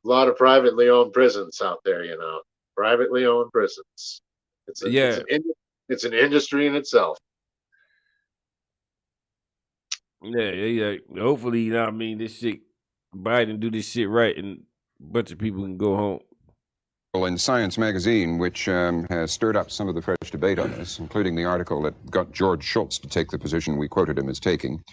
lot of privately owned prisons out there, you know. Privately owned prisons. It's an industry in itself. Yeah. Hopefully, you know what I mean, this shit, Biden do this shit right, and a bunch of people can go home. In Science magazine, which has stirred up some of the fresh debate on this, including the article that got George Shultz to take the position we quoted him as taking.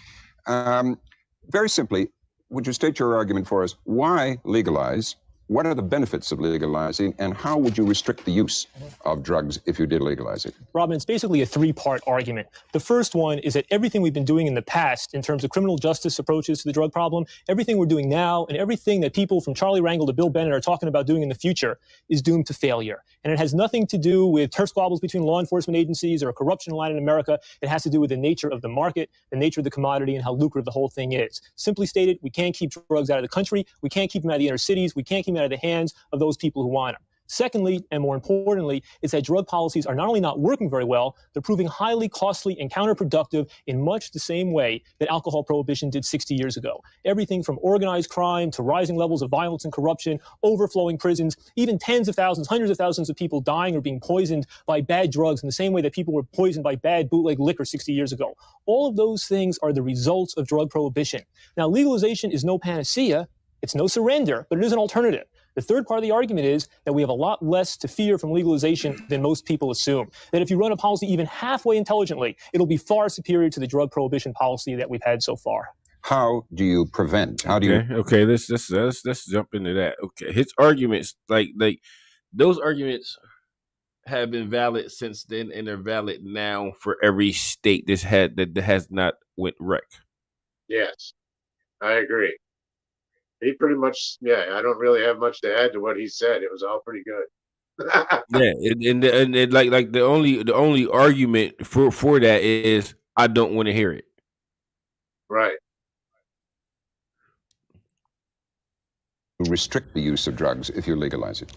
Very simply, would you state your argument for us? Why legalize? What are the benefits of legalizing, and how would you restrict the use of drugs if you did legalize it? Robin, it's basically a three-part argument. The first one is that everything we've been doing in the past in terms of criminal justice approaches to the drug problem, everything we're doing now, and everything that people from Charlie Rangel to Bill Bennett are talking about doing in the future is doomed to failure. And it has nothing to do with turf squabbles between law enforcement agencies or a corruption line in America. It has to do with the nature of the market, the nature of the commodity, and how lucrative the whole thing is. Simply stated, we can't keep drugs out of the country. We can't keep them out of the inner cities. We can't keep them out of the hands of those people who want them. Secondly, and more importantly, is that drug policies are not only not working very well, they're proving highly costly and counterproductive in much the same way that alcohol prohibition did 60 years ago. Everything from organized crime to rising levels of violence and corruption, overflowing prisons, even tens of thousands, hundreds of thousands of people dying or being poisoned by bad drugs in the same way that people were poisoned by bad bootleg liquor 60 years ago. All of those things are the results of drug prohibition. Now, legalization is no panacea. It's no surrender, but it is an alternative. The third part of the argument is that we have a lot less to fear from legalization than most people assume. That if you run a policy even halfway intelligently, it'll be far superior to the drug prohibition policy that we've had so far. How do you prevent? How do you? Okay. Let's jump into that. Okay, his arguments, like those arguments, have been valid since then, and they're valid now for every state that has not went rec. Yes, I agree. He pretty much, I don't really have much to add to what he said. It was all pretty good. Yeah, and like the only argument for that is I don't want to hear it. Right. Restrict the use of drugs if you legalize it.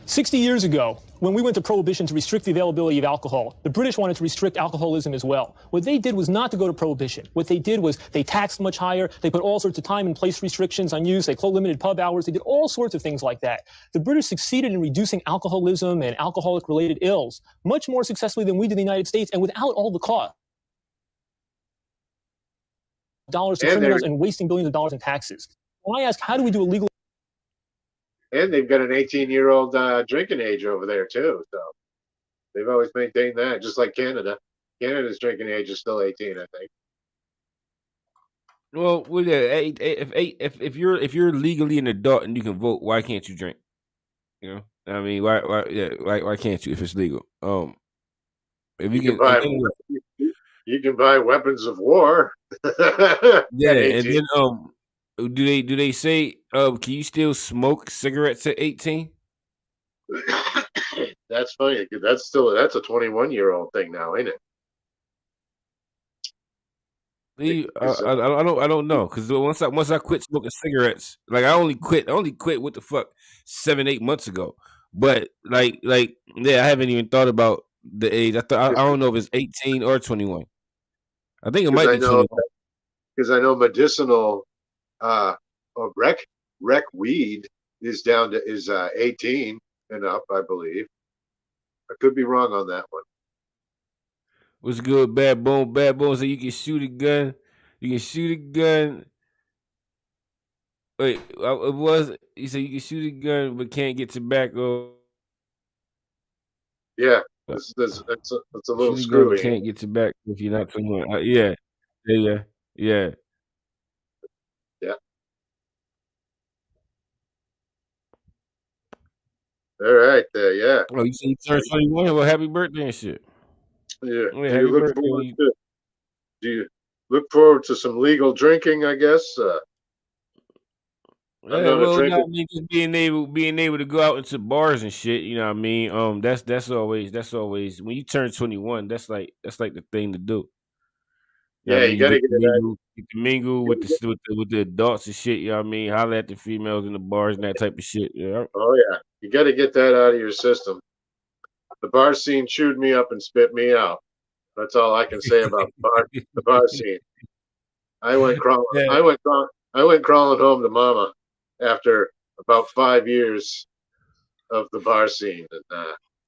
60 years ago, when we went to prohibition to restrict the availability of alcohol, the British wanted to restrict alcoholism as well. What they did was not to go to prohibition. What they did was they taxed much higher. They put all sorts of time and place restrictions on use. They limited pub hours. They did all sorts of things like that. The British succeeded in reducing alcoholism and alcoholic-related ills much more successfully than we did in the United States, and without all the cost. Dollars to criminals and wasting billions of dollars in taxes. When I ask, how do we do a legal And they've got an 18-year-old drinking age over there too. So they've always maintained that, just like Canada. Canada's drinking age is still 18, I think. Well, yeah, if you're legally an adult and you can vote, why can't you drink? You know, I mean, why can't you if it's legal? If you You can can, and buy then you can buy weapons of war yeah, at and 18. then do they say can you still smoke cigarettes at 18? That's funny because that's a 21-year-old thing now, ain't it? See, Because I don't know because once I quit smoking cigarettes, like I only quit what the fuck 7-8 months ago, but yeah, I haven't even thought about the age. I don't know if it's 18 or 21. I think it might I be know 21. because I know medicinal or rec weed is down to 18 and up, I believe. I could be wrong on that one. What's good, Bad Bone? Bad Bone, so you can shoot a gun. You can shoot a gun. Wait, it was you said you can shoot a gun but can't get tobacco. Yeah, that's a little Shoot a gun but screwy. can't get tobacco if you're not 21. Yeah, yeah, yeah. Yeah. All right. Yeah. Oh, you said you turned 21? Well, happy birthday and shit. Yeah. Yeah, happy birthday. Do you look forward to some legal drinking? I guess. I'm Yeah, not a well, you know drinker. what I mean, just being able to go out into bars and shit, you know what I mean? That's always when you turn 21, that's like the thing to do. You know what Yeah, I you mean? You got to get get to it out. mingle with the adults and shit, you know what I mean? Holler at the females in the bars and that type of shit. Yeah. Oh yeah, you got to get that out of your system. The bar scene chewed me up and spit me out. That's all I can say about the bar scene. I went crawling. Yeah. I went crawling home to mama after about 5 years of the bar scene, and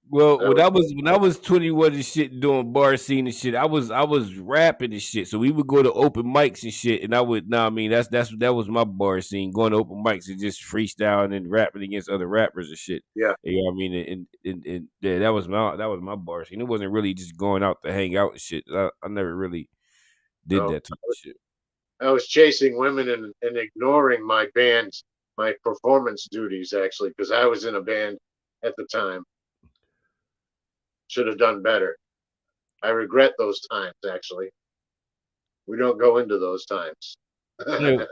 Well, that was when I was 21 and shit doing bar scene and shit, I was rapping and shit. So we would go to open mics and shit, and I would I mean that was my bar scene, going to open mics and just freestyling and rapping against other rappers and shit. yeah. You know what I mean? And yeah, that was my bar scene. It wasn't really just going out to hang out and shit. I never really did No, that type of shit. I was chasing women and ignoring my performance duties actually, because I was in a band at the time. Should have done better. I regret those times actually. We don't go into those times. Yeah,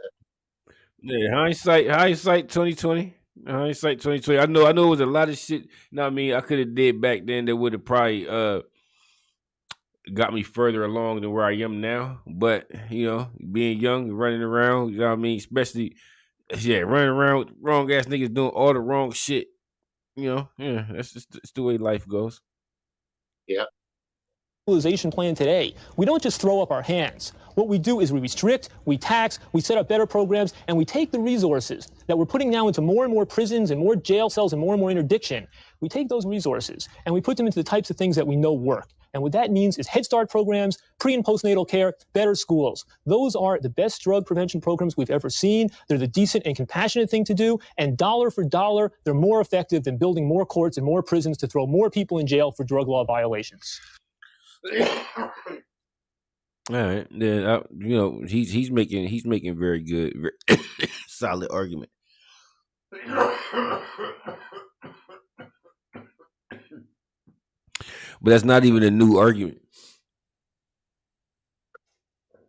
yeah, hindsight 2020. Hindsight 2020. I know it was a lot of shit. You know what I mean? I could have did back then that would have probably got me further along than where I am now. But you know, being young, running around, you know what I mean, especially running around with wrong ass niggas doing all the wrong shit. You know, yeah, that's the way life goes. Yeah. Plan today, we don't just throw up our hands. What we do is we restrict, we tax, we set up better programs, and we take the resources that we're putting now into more and more prisons and more jail cells and more interdiction. We take those resources and we put them into the types of things that we know work. And what that means is Head Start programs, pre and postnatal care, better schools. Those are the best drug prevention programs we've ever seen. They're the decent and compassionate thing to do. And dollar for dollar, they're more effective than building more courts and more prisons to throw more people in jail for drug law violations. All right, then you know he's making very good, very solid argument. But that's not even a new argument.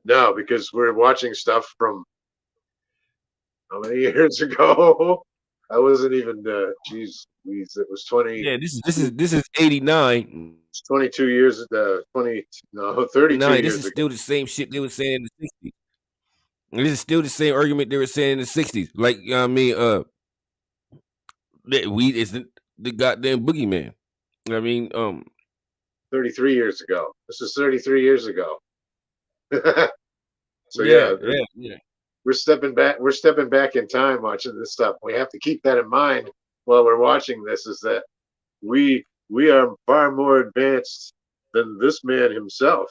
No, because we're watching stuff from how many years ago? I wasn't even. Geez, it was 20. Yeah, this is 89. 22 years. 32 This years is ago. still the same shit they were saying in the 60s. This is still the same argument they were saying in the 60s. Like, you know what I mean, that weed isn't the goddamn boogeyman. You know what I mean, 33 years ago. This is 33 years ago. So yeah. we're stepping back. We're stepping back in time watching this stuff. We have to keep that in mind while we're watching this. Is that we are far more advanced than this man himself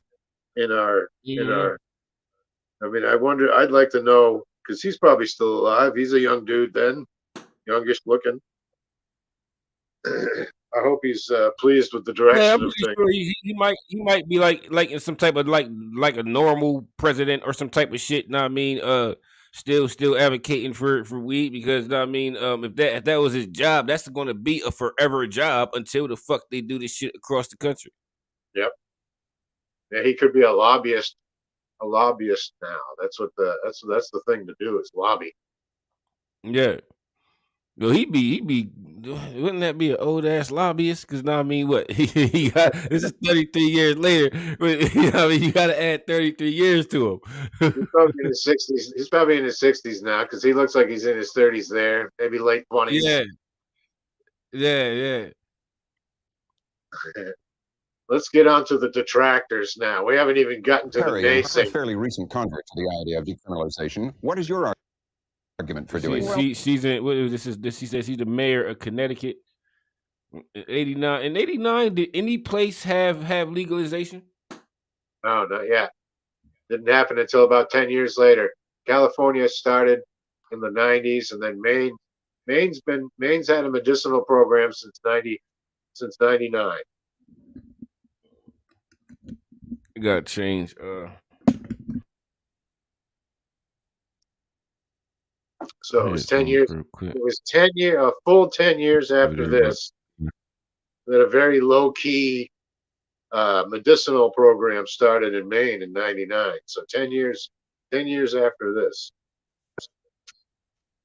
in our. I mean, I wonder. I'd like to know because he's probably still alive. He's a young dude then. youngish looking. I hope he's pleased with the Yeah, direction I'm of pretty things. sure he might be like in some type of like a normal president or some type of shit. Know what I mean? Still advocating for weed because know what I mean, if that was his job, that's going to be a forever job until the fuck they do this shit across the country. Yep. Yeah, he could be a lobbyist now. That's that's the thing to do is lobby. Yeah. Well, he be. Wouldn't that be an old ass lobbyist? Because now I mean, what he got? This is 33 years later. But, you know, I mean, you got to add 33 years to He's him. probably in his 60s. He's probably in his 60s now because he looks like he's in his 30s there, maybe late 20s. Yeah, yeah. Let's get on to the detractors now. We haven't even gotten to Perry, the a naysayers. fairly recent convert to the idea of decriminalization. What is your argument for doing that? She's in. What is this? She says she's the mayor of Connecticut. In 89. In 89, did any place have legalization? No, not yet. Didn't happen until about 10 years later. California started in the 90s, and then Maine's had a medicinal program since 99. You gotta change. So it was 10 years. It was 10 year, a full 10 years after this that a very low key medicinal program started in Maine in 99. So 10 years after this.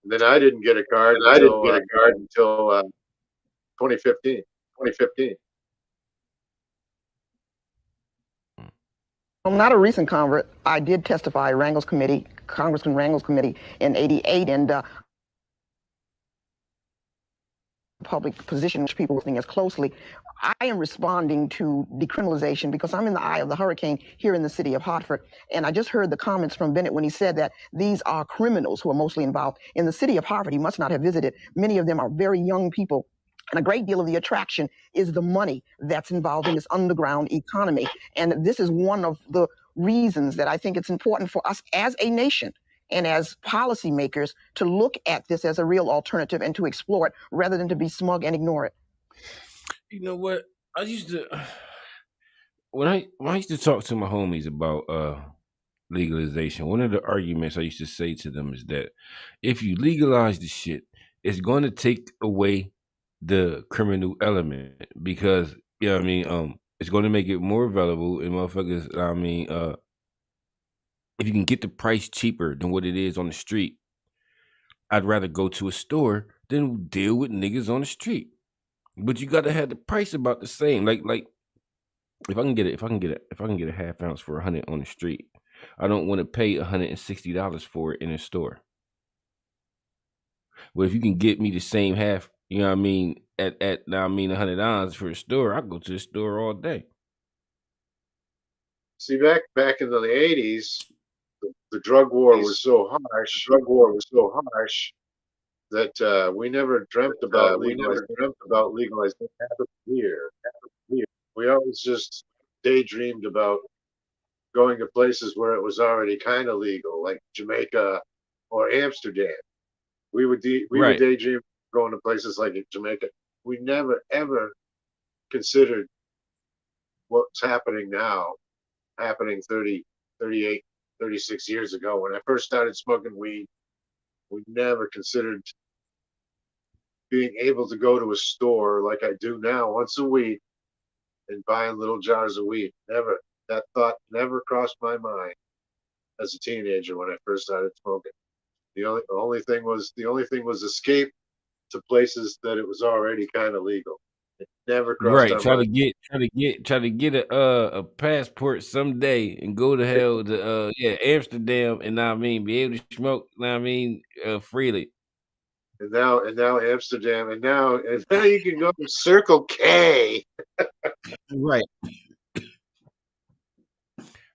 And then I didn't get a card until 2015. I'm not a recent convert. I did testify at Congressman Rangel's committee in '88, and public position, which people listening as closely. I am responding to decriminalization because I'm in the eye of the hurricane here in the city of Hartford. And I just heard the comments from Bennett when he said that these are criminals who are mostly involved. In the city of Hartford, he must not have visited. Many of them are very young people. And a great deal of the attraction is the money that's involved in this underground economy. And this is one of the reasons that I think it's important for us as a nation and as policymakers to look at this as a real alternative and to explore it rather than to be smug and ignore it. You know what? I used to when I used to talk to my homies about legalization, one of the arguments I used to say to them is that if you legalize the shit, it's going to take away the criminal element because you know what I mean, it's going to make it more available and motherfuckers, I mean, if you can get the price cheaper than what it is on the street, I'd rather go to a store than deal with niggas on the street. But you gotta have the price about the same. Like if I can get a half ounce for $100 on the street, I don't want to pay $160 for it in a store. But if you can get me the same half, you know what I mean, at $100 for a store, I go to the store all day. See, back in the 80s, the drug war was so harsh. That we never dreamt about legalizing here. We always just daydreamed about going to places where it was already kind of legal, like Jamaica or Amsterdam. We would daydream going to places like Jamaica. We never ever considered what's happening now, happening 30, 38, 36 years ago. When I first started smoking weed, we never considered being able to go to a store like I do now once a week and buying little jars of weed. Never. That thought never crossed my mind as a teenager when I first started smoking. The only thing was escape to places that it was already kind of legal. It never crossed our mind. Try to get a passport someday and go to hell to Amsterdam and I mean be able to smoke freely. And now Amsterdam, and now you can go to Circle K. Right.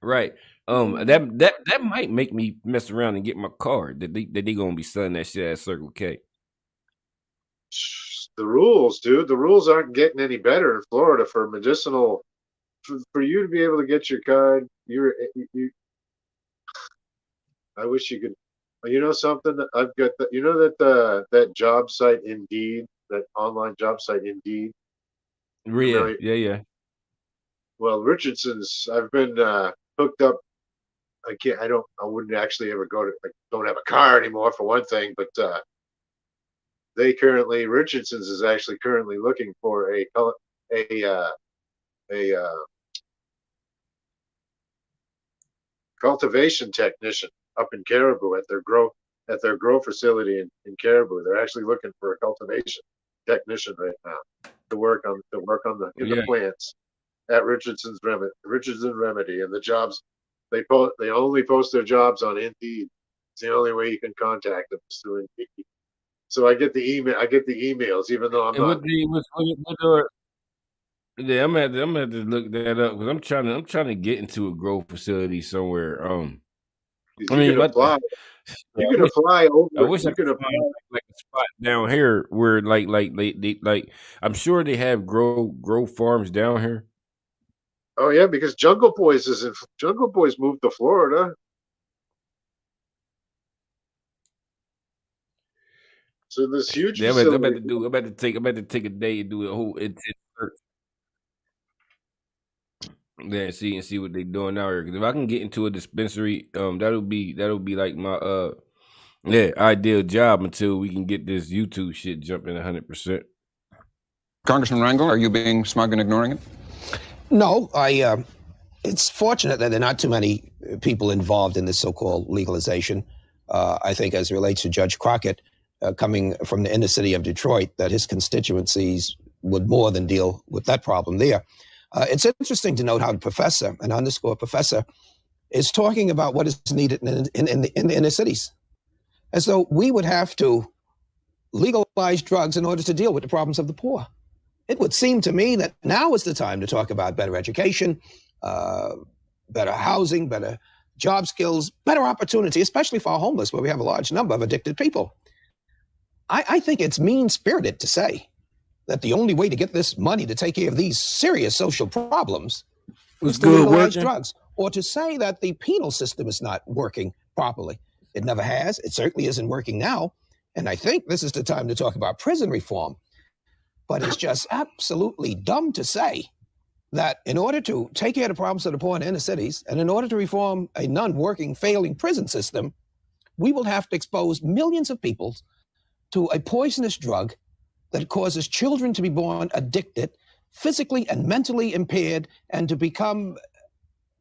Right. That might make me mess around and get my card. That they gonna be selling that shit at Circle K. The rules, dude. The rules aren't getting any better in Florida for medicinal. For you to be able to get your card, I wish you You know something? I've got the, you know that that job site Indeed, that online job site Indeed. Yeah, Familiar? yeah, yeah. Well, Richardson's. I've been hooked up. I can't. I don't. I wouldn't actually ever go to. I don't have a car anymore for one thing, but they currently Richardson's is actually currently looking for a cultivation technician up in Caribou at their grow facility in Caribou. They're actually looking for a cultivation technician right now to work on the in the Yeah. plants at Richardson Remedy, and the jobs they only post their jobs on Indeed. It's the only way you can contact them is through Indeed. So I get the emails, even though I'm And not. yeah, I'm gonna have to look that up because I'm trying to get into a grow facility somewhere. I You mean, can what? apply. You I can wish apply I over. wish I You could can apply. find like a spot down here where they like I'm sure they have grow farms down here. Oh yeah, because Jungle Boys moved to Florida. So this huge Yeah, facility. I'm about to take a day and do a whole intense search. Yeah, and see what they doing out here. Because if I can get into a dispensary, that'll be like my yeah ideal job until we can get this YouTube shit jumping 100%. Congressman Rangel, are you being smug and ignoring it? No, it's fortunate that there are not too many people involved in this so-called legalization. I think as it relates to Judge Crockett, coming from the inner city of Detroit, that his constituencies would more than deal with that problem there. It's interesting to note how the professor, an underscore professor, is talking about what is needed in the inner cities, as though we would have to legalize drugs in order to deal with the problems of the poor. It would seem to me that now is the time to talk about better education, better housing, better job skills, better opportunity, especially for our homeless, where we have a large number of addicted people. I think it's mean-spirited to say that the only way to get this money to take care of these serious social problems is to legalize drugs, or to say that the penal system is not working properly. It never has. It certainly isn't working now. And I think this is the time to talk about prison reform. But it's just absolutely dumb to say that in order to take care of the problems of the poor in inner cities, and in order to reform a non-working, failing prison system, we will have to expose millions of people to a poisonous drug that causes children to be born addicted, physically and mentally impaired, and to become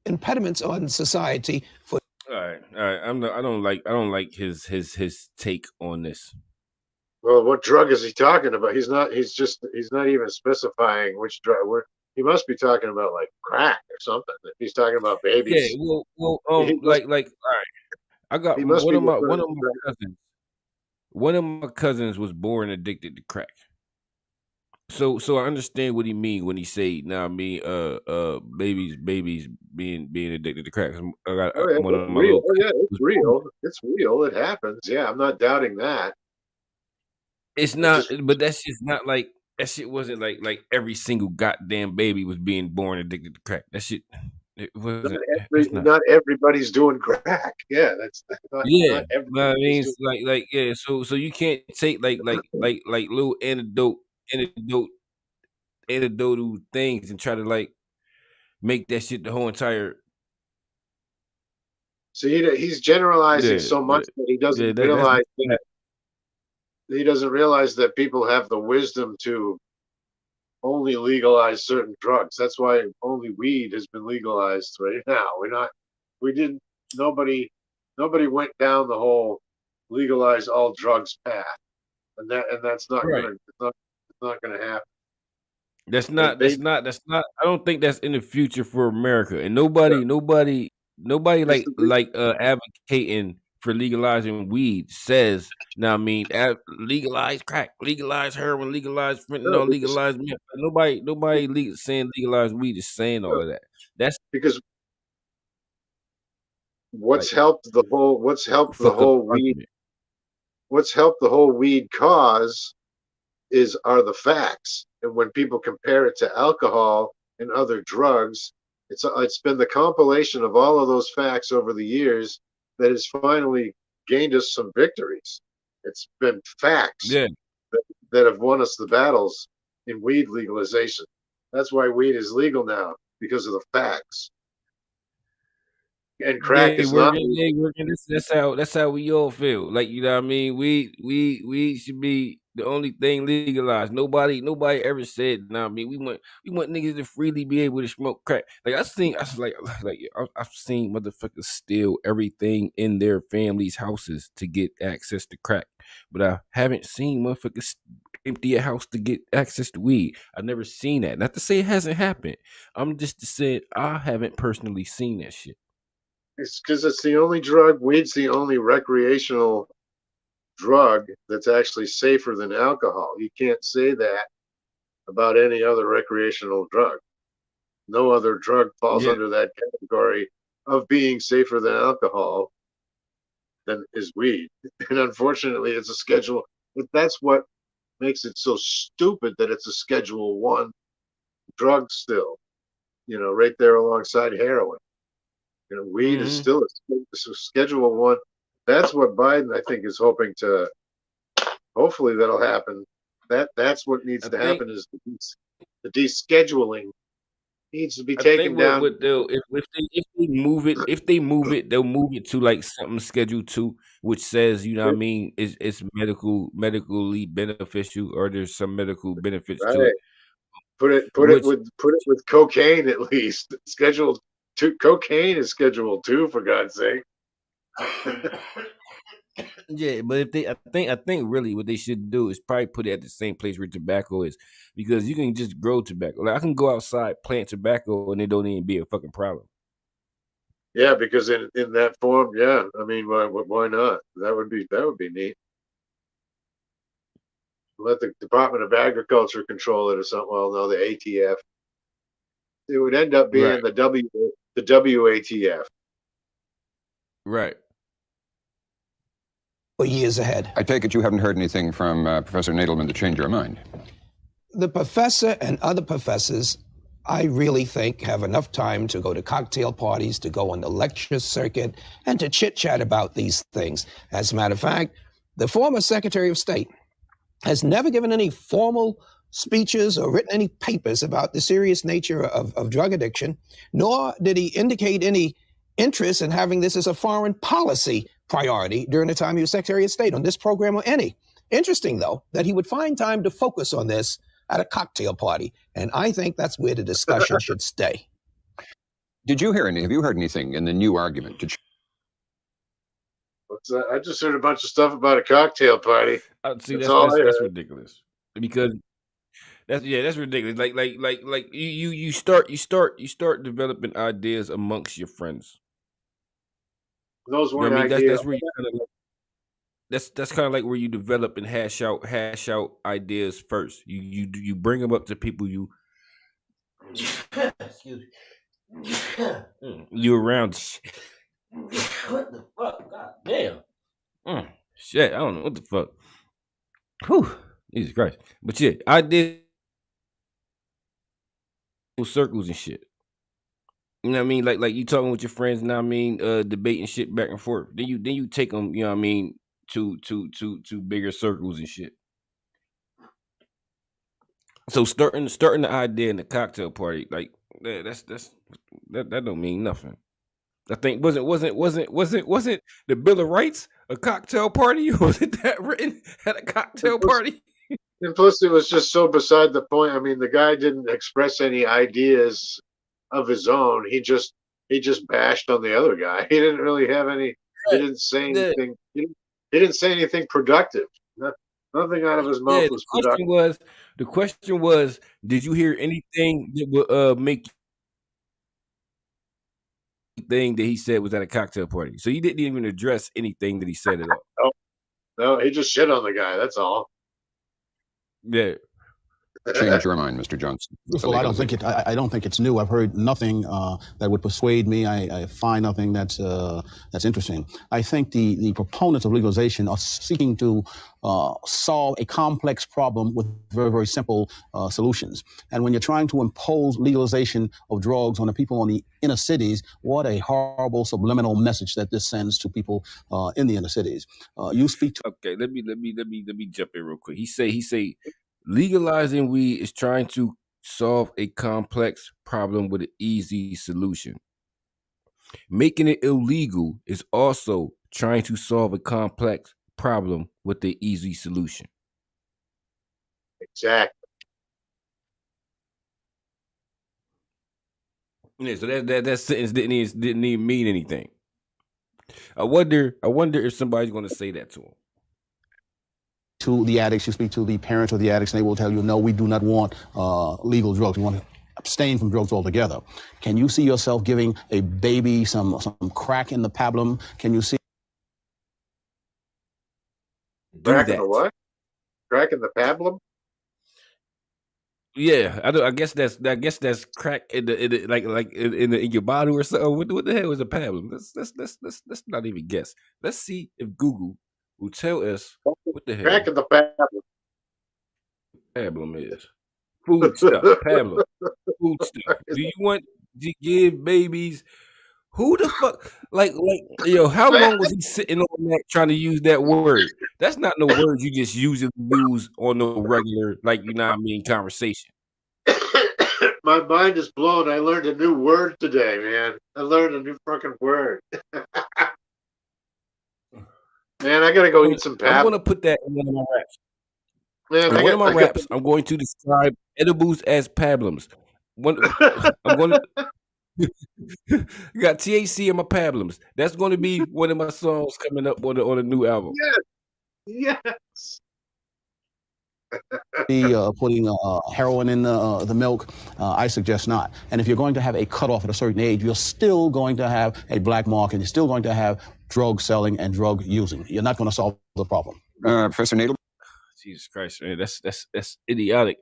impediments on society for. All right. I don't like his take on this. Well, what drug is he talking about? He's not even specifying which drug. He must be talking about like crack or something. If he's talking about babies. Yeah, well, all right. I got one of my cousins. One of my cousins was born addicted to crack. So I understand what he mean when he say babies being addicted to crack. I got one of my real. little It's real. It's real. It happens. Yeah, I'm not doubting that. It's not, but that's just not like that shit wasn't like every single goddamn baby was being born addicted to crack. That shit it wasn't not everybody's doing crack. Yeah, that's not I everybody. mean it's like yeah, so you can't take like little anecdotal things and try to like make that shit the whole entire. So he's generalizing so much that he doesn't realize that he doesn't realize that people have the wisdom to only legalize certain drugs. That's why only weed has been legalized right now. Nobody went down the whole legalize all drugs path, and that's not gonna happen. That's not. I don't think that's in the future for America, and nobody advocating for legalizing weed says. Now, I mean, legalize crack, legalize heroin, legalize fentanyl, legalize meth. Nobody saying legalize weed is saying all of that. That's because what's helped the whole weed cause are the facts. And when people compare it to alcohol and other drugs, it's been the compilation of all of those facts over the years that has finally gained us some victories. It's been facts Yeah. that have won us the battles in weed legalization. That's why weed is legal now, because of the facts. And crack They is not working, legal. they working. That's how we all feel. Like, you know what I mean? We should be the only thing legalized. Nobody ever said, nah, I mean, we want niggas to freely be able to smoke crack. Like, I was like I've seen motherfuckers steal everything in their families' houses to get access to crack. But I haven't seen motherfuckers empty a house to get access to weed. I've never seen that. Not to say it hasn't happened. I'm just to say I haven't personally seen that shit. It's because it's the only drug. Weed's the only recreational drug that's actually safer than alcohol. You can't say that about any other recreational drug. No other drug falls Yeah. under that category of being safer than alcohol than is weed. And unfortunately, it's a schedule. That's what makes it so stupid that it's a Schedule 1 drug still, right there alongside heroin. Weed is still a Schedule 1. That's what Biden, I think, is hoping to. Hopefully, that'll happen. That's what needs to happen is the descheduling needs to be taken down. What they'll if they move it, they'll move it to like something Schedule 2, which says, you know what I mean, it's medically beneficial, or there's some medical benefits to Right. it. Put it with cocaine at least. Schedule 2 cocaine is Schedule 2, for God's sake. Yeah, but if they, I think really what they should do is probably put it at the same place where tobacco is, because you can just grow tobacco. Like, I can go outside, plant tobacco, and it don't even be a fucking problem. Yeah, because in that form, yeah. I mean, why not? That would be neat. Let the Department of Agriculture control it or something. Well, no, the ATF. It would end up being Right. the WATF. Right. For years ahead. I take it you haven't heard anything from Professor Nadelman to change your mind. The professor and other professors, I really think, have enough time to go to cocktail parties, to go on the lecture circuit, and to chit-chat about these things. As a matter of fact, the former Secretary of State has never given any formal speeches or written any papers about the serious nature of drug addiction, nor did he indicate any interest in having this as a foreign policy priority during the time he was Secretary of State on this program or any. Interesting, though, that he would find time to focus on this at a cocktail party. And I think that's where the discussion should stay. Have you heard anything in the new argument to What's that? I just heard a bunch of stuff about a cocktail party. See, That's ridiculous. Because that's ridiculous. Like you start developing ideas amongst your friends. Those You know weren't what I mean? ideas. That's where you kind of that's kind of like where you develop and hash out ideas first. You bring them up to people you excuse me. You around. What the fuck? God damn. Shit, I don't know what the fuck. Whew, Jesus Christ. But yeah, I did circles and shit. You know what I mean? Like you talking with your friends, you know what I mean, debating shit back and forth. Then you take them, you know what I mean, to bigger circles and shit. So starting the idea in the cocktail party, like that don't mean nothing. I think wasn't the Bill of Rights a cocktail party? Was it that written at a cocktail party? And plus, it was just so beside the point. I mean, the guy didn't express any ideas of his own. He just bashed on the other guy. He didn't really have any. He didn't say anything. He didn't say anything productive. Nothing out of his mouth was productive. The question was, did you hear anything that would make thing that he said was at a cocktail party? So you didn't even address anything that he said at all. No, he just shit on the guy. That's all. Yeah. change your mind, Mr. Johnson? First of all, I don't think it's new. I've heard nothing that would persuade me. I find nothing that's interesting. I think the proponents of legalization are seeking to solve a complex problem with very, very simple solutions. And when you're trying to impose legalization of drugs on the people in the inner cities, what a horrible subliminal message that this sends to people in the inner cities. You speak to. Okay, let me jump in real quick. He say legalizing weed is trying to solve a complex problem with an easy solution. Making it illegal is also trying to solve a complex problem with the easy solution. Exactly. Yeah, so that sentence didn't even mean anything. I wonder if somebody's going to say that to him. To the addicts, you speak to the parents of the addicts, and they will tell you, no, we do not want legal drugs. We want to abstain from drugs altogether. Can you see yourself giving a baby some crack in the pablum? Can you see? Crack in the what? Crack in the pablum? Yeah, I guess that's crack in the like in your body or something. What the hell is a pablum? Let's not even guess. Let's see if Google will tell us what the hell crack in the pablum. Pablum is. Food stuff. Pablum. Food stuff. Do you want to give babies? Who the fuck? Like, yo, how long was he sitting on that trying to use that word? That's not no word you just usually use on no regular, like, you know what I mean, conversation. My mind is blown. I learned a new word today, man. I learned a new fucking word. Man, I gotta go eat some pablum. I'm gonna put that in one of my raps. Man, in one of my raps, I'm going to describe edibles as pablums. I'm going to. Got THC in my pablums. That's going to be one of my songs coming up on a new album. Yes. Putting heroin in the milk, I suggest not. And if you're going to have a cutoff at a certain age, you're still going to have a black market. You're still going to have drug selling and drug using. You're not going to solve the problem. Professor Nadel? Jesus Christ, man, that's idiotic.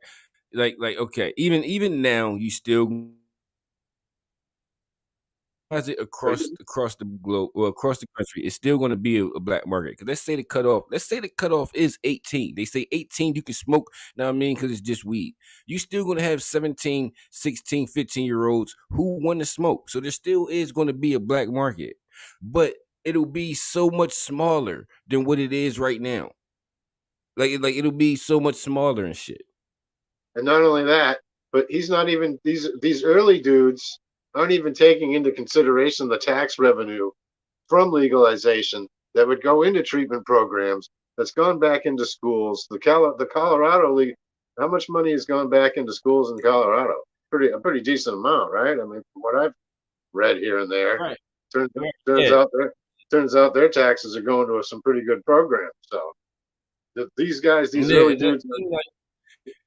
Like, okay, even now, you still it across the globe or across the country, it's still going to be a black market. Because let's say the cutoff is 18. They say 18 you can smoke, know what I mean, because it's just weed. You still going to have 17, 16, 15-year-olds who want to smoke. So there still is going to be a black market, but it'll be so much smaller than what it is right now. Like it'll be so much smaller and shit. And not only that, but he's not even these early dudes aren't even taking into consideration the tax revenue from legalization that would go into treatment programs that's gone back into schools. The Colorado League, how much money has gone back into schools in Colorado? A pretty decent amount, right? I mean, from what I've read here and there, right. turns out their taxes are going to some pretty good programs. So these guys, these early dudes.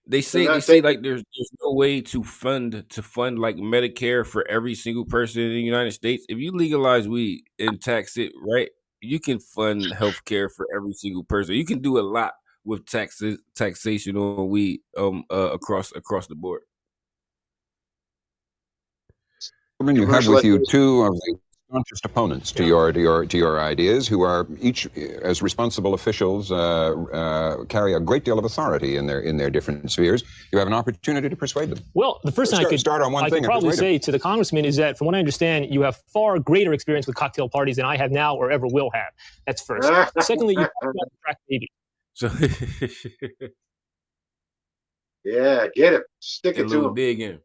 They say like there's no way to fund like Medicare for every single person in the United States. If you legalize weed and tax it, right, you can fund healthcare for every single person. You can do a lot with taxation on weed across the board. You have with you two of the staunchest opponents to your ideas, who are each, as responsible officials, carry a great deal of authority in their different spheres. You have an opportunity to persuade them. Well, the first thing I could probably say to the congressman is that, from what I understand, you have far greater experience with cocktail parties than I have now or ever will have. That's first. Secondly, you talk about crack baby. So yeah, get him. Stick it to him. Big in.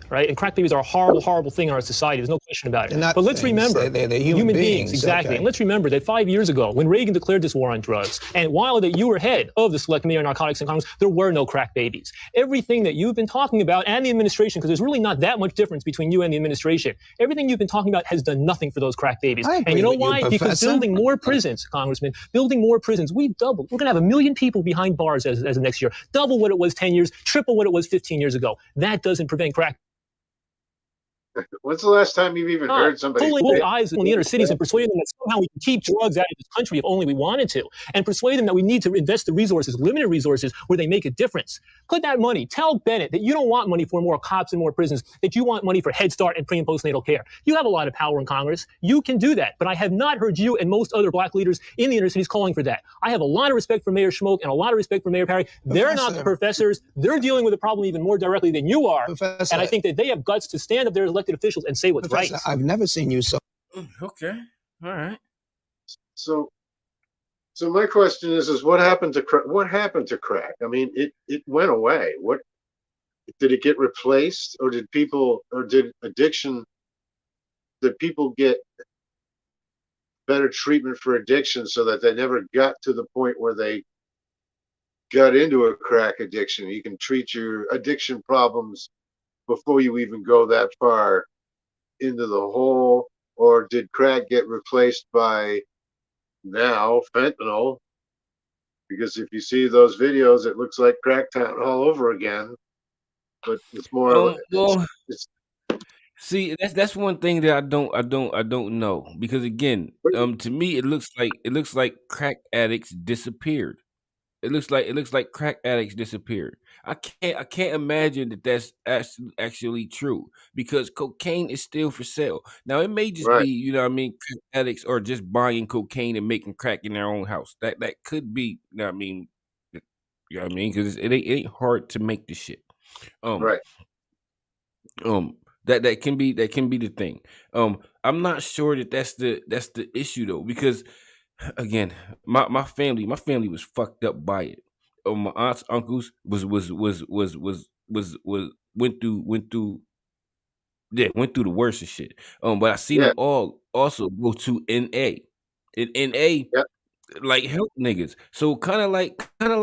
Right? And crack babies are a horrible, horrible thing in our society. There's no question about it. But let's remember, they're human beings. Exactly. Okay. And let's remember that 5 years ago, when Reagan declared this war on drugs, and while that you were head of the Select Committee on Narcotics in Congress, there were no crack babies. Everything that you've been talking about, and the administration, because there's really not that much difference between you and the administration, everything you've been talking about has done nothing for those crack babies. And you know why? Because building more prisons, Congressman, building more prisons, we've doubled. We're going to have 1 million people behind bars as of next year. Double what it was 10 years, triple what it was 15 years ago. That doesn't prevent crack When's the last time you've even heard somebody Totally say the eyes in the inner cities and persuade them that somehow we can keep drugs out of this country if only we wanted to, and persuade them that we need to invest the resources, limited resources, where they make a difference. Put that money. Tell Bennett that you don't want money for more cops and more prisons, that you want money for Head Start and pre- and postnatal care. You have a lot of power in Congress. You can do that, but I have not heard you and most other black leaders in the inner cities calling for that. I have a lot of respect for Mayor Schmoke and a lot of respect for Mayor Perry. They're not the professors. They're dealing with the problem even more directly than you are, Professor, and I think that they have guts to stand up there as elected officials and say what's Professor, right. I've never seen you so. Okay. All right. so? So my question is what happened to crack? I mean, it went away. What did it get replaced, or did people get better treatment for addiction so that they never got to the point where they got into a crack addiction? You can treat your addiction problems before you even go that far into the hole, or did crack get replaced by now fentanyl? Because if you see those videos, it looks like Cracktown all over again. But it's more of it's see, that's one thing that I don't know, because again, to me it looks like crack addicts disappeared. It looks like crack addicts disappeared. I can't imagine that that's actually true, because cocaine is still for sale. Now it may just right. be, you know what I mean, crack addicts are just buying cocaine and making crack in their own house. That could be, you know what I mean, because it ain't hard to make the shit. Right. That can be the thing. I'm not sure that that's the issue though, because again, my family was fucked up by it. My aunts, uncles was went through the worst of shit. But I seen Yeah. them all also go to NA. And NA Yep. like help niggas. So kind of like I don't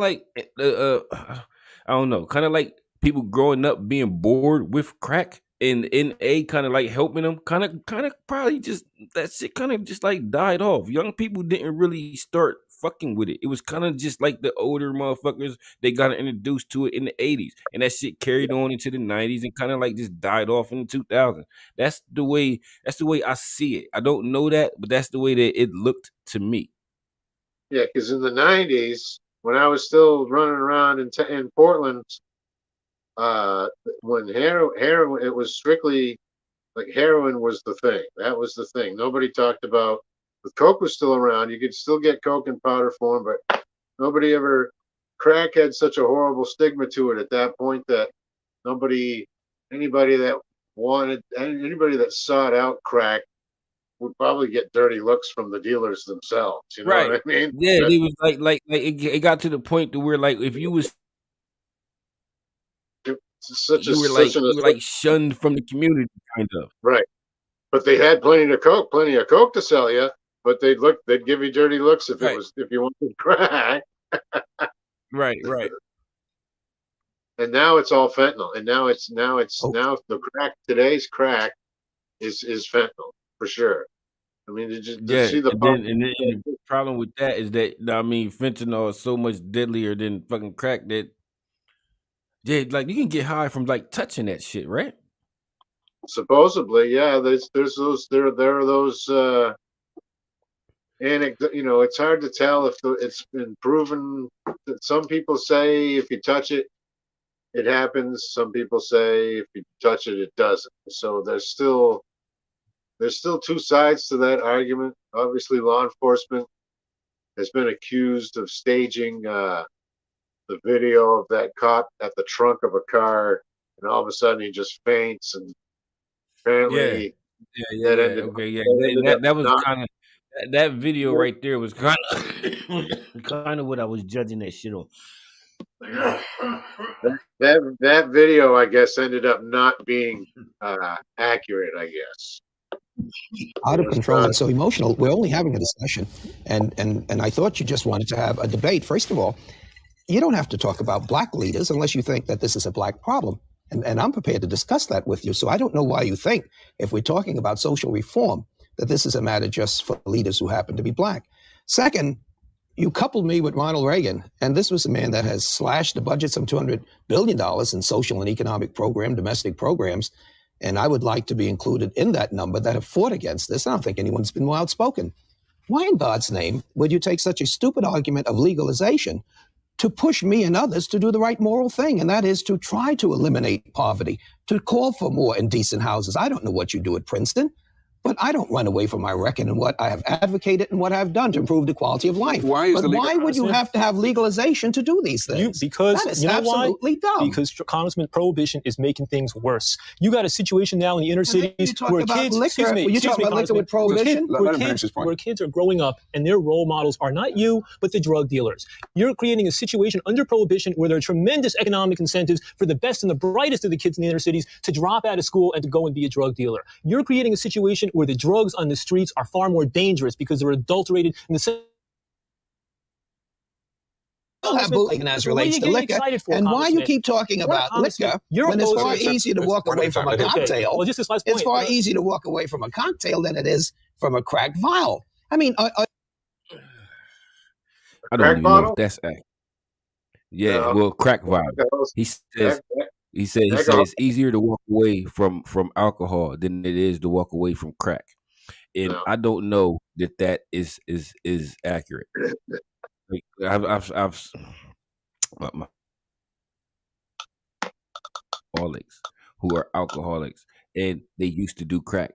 know, kind of like people growing up being bored with crack, and NA kind of like helping them, kind of probably just that shit kind of just like died off. Young people didn't really start fucking with it. It was kind of just like the older motherfuckers, they got introduced to it in the 80s, and that shit carried on into the 90s and kind of like just died off in the 2000s. That's the way I see it. I don't know that, but that's the way that it looked to me. Yeah, because in the 90s, when I was still running around in Portland, when heroin, it was strictly like heroin was the thing. That was the thing. Nobody talked about. The coke was still around. You could still get coke in powder form, but nobody ever. Crack had such a horrible stigma to it at that point that anybody that sought out crack would probably get dirty looks from the dealers themselves. You know Right. what I mean? Yeah, it was like it got to the point to where, like, if you was Such a you were like shunned from the community, kind of. right. But they had plenty of coke to sell you. But they'd give you dirty looks if if you wanted crack. Right. And now it's all fentanyl. And now the crack, today's crack is fentanyl for sure. I mean, did you see the problem with that is that, I mean, fentanyl is so much deadlier than fucking crack that, yeah, like you can get high from like touching that shit, right? Supposedly, yeah. There are those it's hard to tell if it's been proven that some people say if you touch it, it happens. Some people say if you touch it, it doesn't. So there's still two sides to that argument. Obviously, law enforcement has been accused of staging the video of that cop at the trunk of a car, and all of a sudden he just faints, and apparently that was kind of that video right there was kind of what I was judging that shit on. That video, I guess, ended up not being accurate, I guess. Out of control and so emotional. We're only having a discussion, and I thought you just wanted to have a debate. First of all, you don't have to talk about black leaders unless you think that this is a black problem, and I'm prepared to discuss that with you. So I don't know why you think, if we're talking about social reform, that this is a matter just for leaders who happen to be black. Second, you coupled me with Ronald Reagan, and this was a man that has slashed the budget some $200 billion in social and economic domestic programs. and I would like to be included in that number that have fought against this. I don't think anyone's been more outspoken. Why in God's name would you take such a stupid argument of legalization to push me and others to do the right moral thing, and that is to try to eliminate poverty, to call for more and decent houses? I don't know what you do at Princeton, but I don't run away from my record and what I have advocated and what I've done to improve the quality of life. Why would you have to have legalization to do these things? Because that is you know absolutely why? dumb. Because Congressman, prohibition is making things worse. You got a situation now in the inner cities where kids, you talk about liquor with prohibition? Where kids are growing up and their role models are not you, but the drug dealers. You're creating a situation under prohibition where there are tremendous economic incentives for the best and the brightest of the kids in the inner cities to drop out of school and to go and be a drug dealer. You're creating a situation where the drugs on the streets are far more dangerous because they're adulterated in the same. Have bootlegging as relates to liquor, and why you keep talking about liquor when it's far easier to walk away from a cocktail. Well, just this last point. It's far easier to walk away from a cocktail than it is from a crack vial. I mean, I don't even know if that's accurate. Yeah, well, crack vial. He says it's easier to walk away from alcohol than it is to walk away from crack, and I don't know that is accurate. Like, I've alcoholics who are alcoholics, and they used to do crack.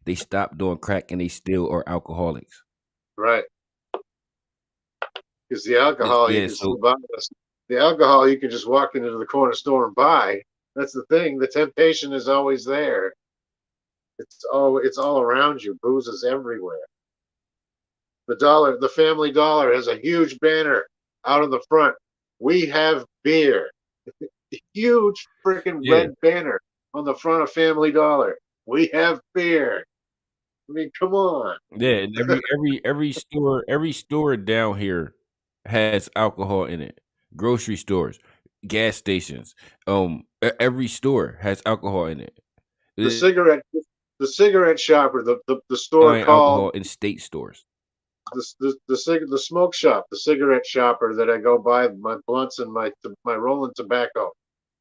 They stopped doing crack, and they still are alcoholics. Right. Because the alcohol, the alcohol you can just walk into the corner store and buy. That's the thing. The temptation is always there. It's all around you. Booze is everywhere. The Family Dollar has a huge banner out in the front. We have beer. Huge freaking red banner on the front of Family Dollar. We have beer. I mean, come on. Yeah, and every store down here has alcohol in it. Grocery stores, gas stations, every store has alcohol in it. The cigarette shopper, the store called alcohol in state stores. The smoke shop, the cigarette shopper that I go buy my blunts and my rolling tobacco.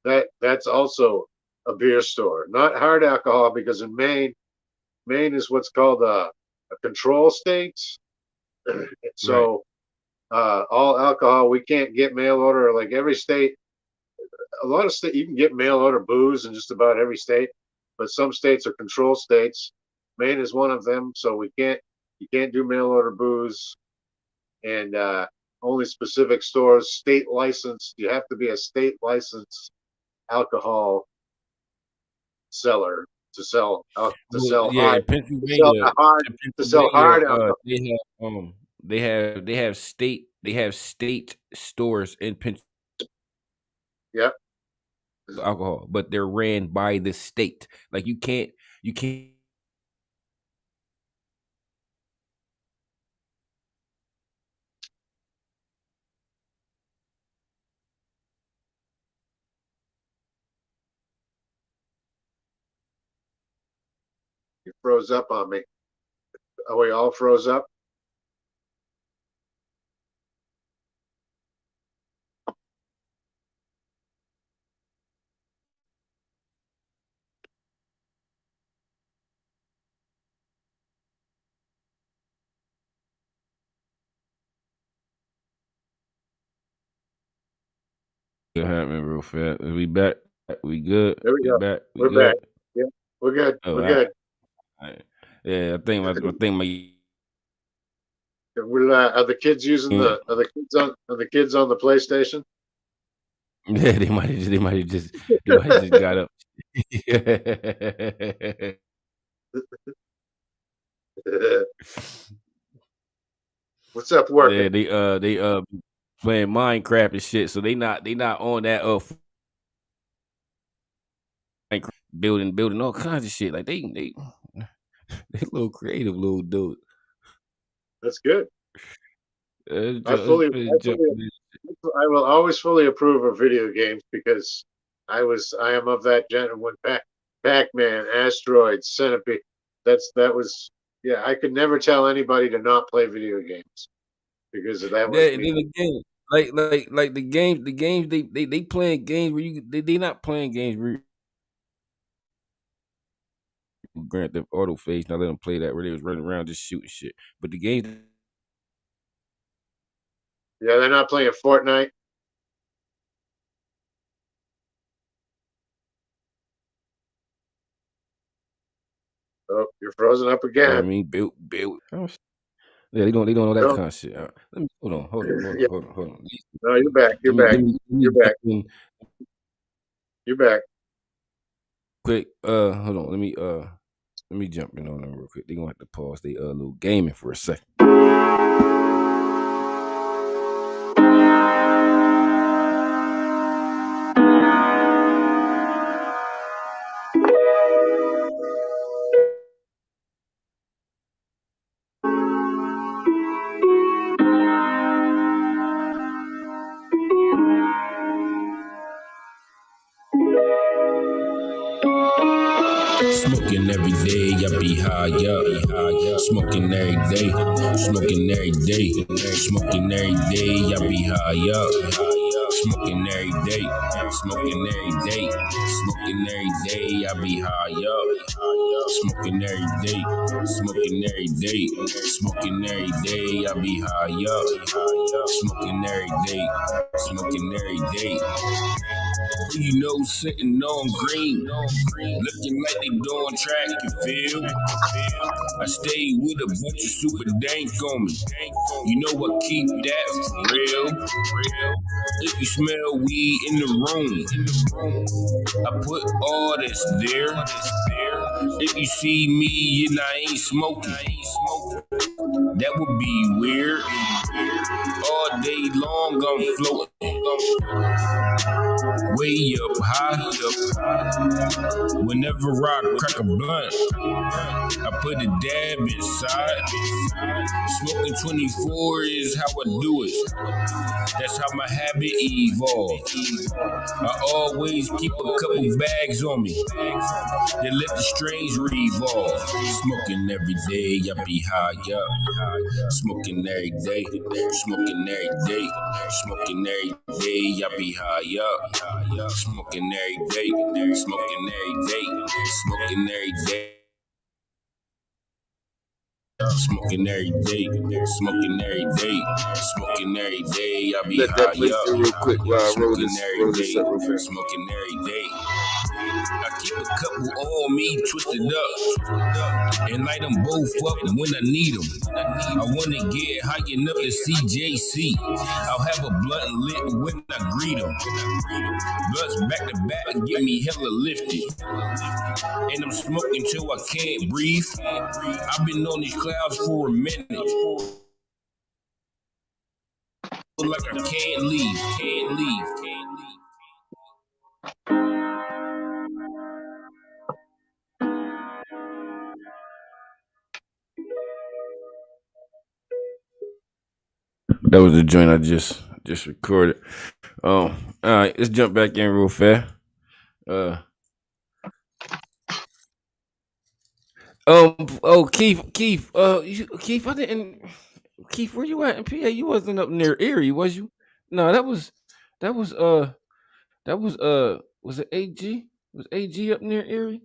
That's also a beer store, not hard alcohol, because in Maine is what's called a control state. So all alcohol we can't get mail order. Like every state, a lot of states you can get mail order booze in just about every state, but some states are control states. Maine is one of them, so you can't do mail order booze, and only specific stores, state licensed. You have to be a state licensed alcohol seller to sell hard alcohol. They have state stores in Pennsylvania. Yeah. Alcohol, but they're ran by the state. Like you can't. You froze up on me. Are we all froze up? It happened real fast. We back. We good. There we go. Back. We're good? back. Yeah, we're good. Oh, we're good. Yeah, I think my are the kids using are the kids on the PlayStation? Yeah, they might have just got up. What's up, working? Yeah, they playing Minecraft and shit, so they not on that building all kinds of shit. Like they little creative little dude. That's good. I will always fully approve of video games because I am of that gen when Pac-Man, Asteroids, Centipede. That was I could never tell anybody to not play video games because of that. Like the games they playing games where they not playing games where Grand Theft Auto phase. Now let them play that where they was running around just shooting shit. But the games. Yeah, they're not playing Fortnite. Oh, you're frozen up again. I mean, build. Yeah, they don't all that No. kind of shit. Let me hold on. Yeah. Hold on. No, you're back. You're back. You're back. You're back. Quick, hold on. Let me jump in on them real quick. They gonna have to pause they little gaming for a second. Smoking every day, I be high up. Smoking every day, smoking every day, smoking every day, I be high up. Smoking every day, smoking every day, smoking every day, I be high up. Smoking every day, smoking every day, smoking every day, I be high up. Smoking every day, smoking every day. You know, sitting on green, looking like they doing track and field. I stay with a bunch of super dank on me. You know I keep that for real. If you smell weed in the room, I put all this there. If you see me and I ain't smoking, that would be weird. All day long I'm floating, way up high. Whenever I crack a blunt, I put a dab inside. Smoking 24 is how I do it. That's how my habit evolved. I always keep a couple bags on me. Then let the strains revolve. Smoking every day, I be high up. Smoking every day, smoking every day, smoking every day, I be high up. Smoking every day, smoking every day, smoking every day. Smoking every day, smoking every day, smoking every day, I be Let high that play up. real quick while I roll Smoking this every day, up real fast. smoking every day. I keep a couple on me, twisted up, and light them both up when I need them. I wanna get high enough to see JC. I'll have a blunt lit when I greet them. Blunts back to back get me hella lifted, and I'm smoking till I can't breathe. I've been on these clouds for a minute, like I can't leave, can't leave, can't leave. That was the joint I just recorded. All right, let's jump back in real fast. Keith, Keith, I didn't. Keith, where you at in PA? You wasn't up near Erie, was you? No, that was it AG? Was AG up near Erie?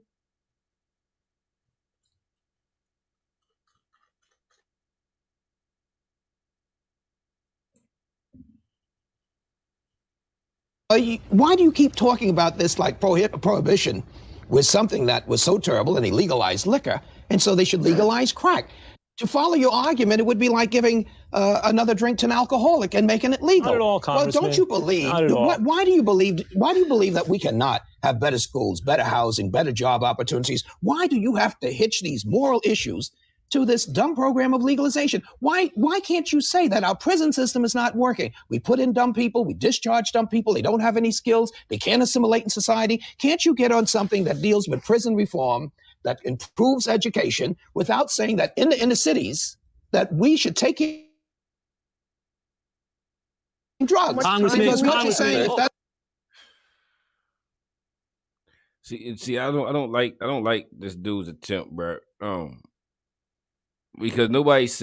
Why do you keep talking about this like prohibition was something that was so terrible and they legalized liquor, and so they should legalize crack? To follow your argument, it would be like giving another drink to an alcoholic and making it legal. Not at all, Congressman. Well, don't you believe? Not at all. Why do you believe? Why do you believe that we cannot have better schools, better housing, better job opportunities? Why do you have to hitch these moral issues to this dumb program of legalization? Why can't you say that our prison system is not working? We put in dumb people, we discharge dumb people, they don't have any skills, they can't assimilate in society. Can't you get on something that deals with prison reform, that improves education, without saying that in the inner cities that we should take drugs? Because what you're saying, if that See, I don't like this dude's attempt, bro. Because nobody is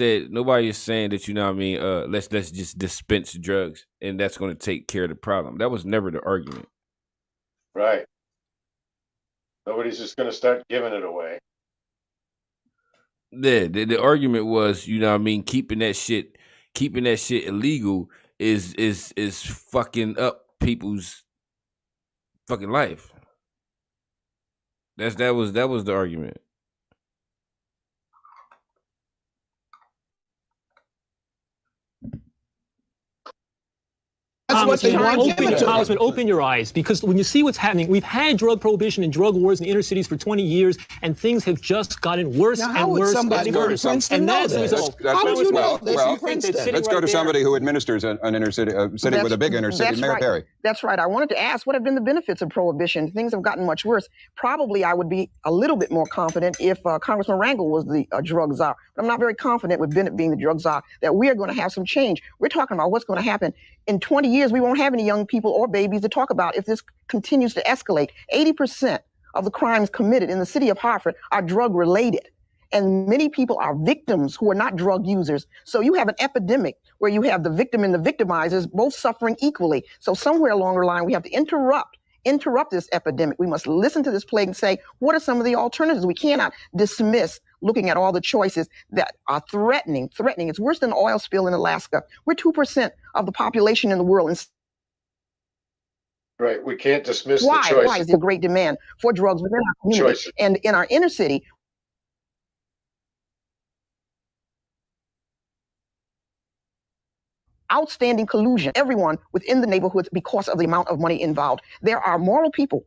saying that, you know what I mean, let's just dispense drugs and that's going to take care of the problem. That was never the argument. Right. Nobody's just going to start giving it away. the argument was, you know what I mean, keeping that shit illegal is fucking up people's fucking life. That was the argument. That's what they want. Congressman, open your eyes, because when you see what's happening, we've had drug prohibition and drug wars in the inner cities for 20 years, and things have just gotten worse Now, and how would worse somebody and from worse. Princeton And know that's the this? result. How would you know this well, from Princeton? Let's go to somebody who administers an inner city, city with a big inner city. That's Mayor right. Perry. That's right. I wanted to ask, what have been the benefits of prohibition? Things have gotten much worse. Probably I would be a little bit more confident if Congressman Rangel was the drug czar. But I'm not very confident with Bennett being the drug czar that we are going to have some change. We're talking about what's going to happen. In 20 years, we won't have any young people or babies to talk about if this continues to escalate. 80% of the crimes committed in the city of Hartford are drug related. And many people are victims who are not drug users. So you have an epidemic where you have the victim and the victimizers both suffering equally. So somewhere along the line, we have to interrupt this epidemic. We must listen to this plague and say, what are some of the alternatives? We cannot dismiss looking at all the choices that are threatening. It's worse than an oil spill in Alaska. We're 2% of the population in the world. And Right. We can't dismiss the why choices. is there great demand for drugs within our community? Choices. And in our inner city, outstanding collusion, everyone within the neighborhoods because of the amount of money involved. There are moral people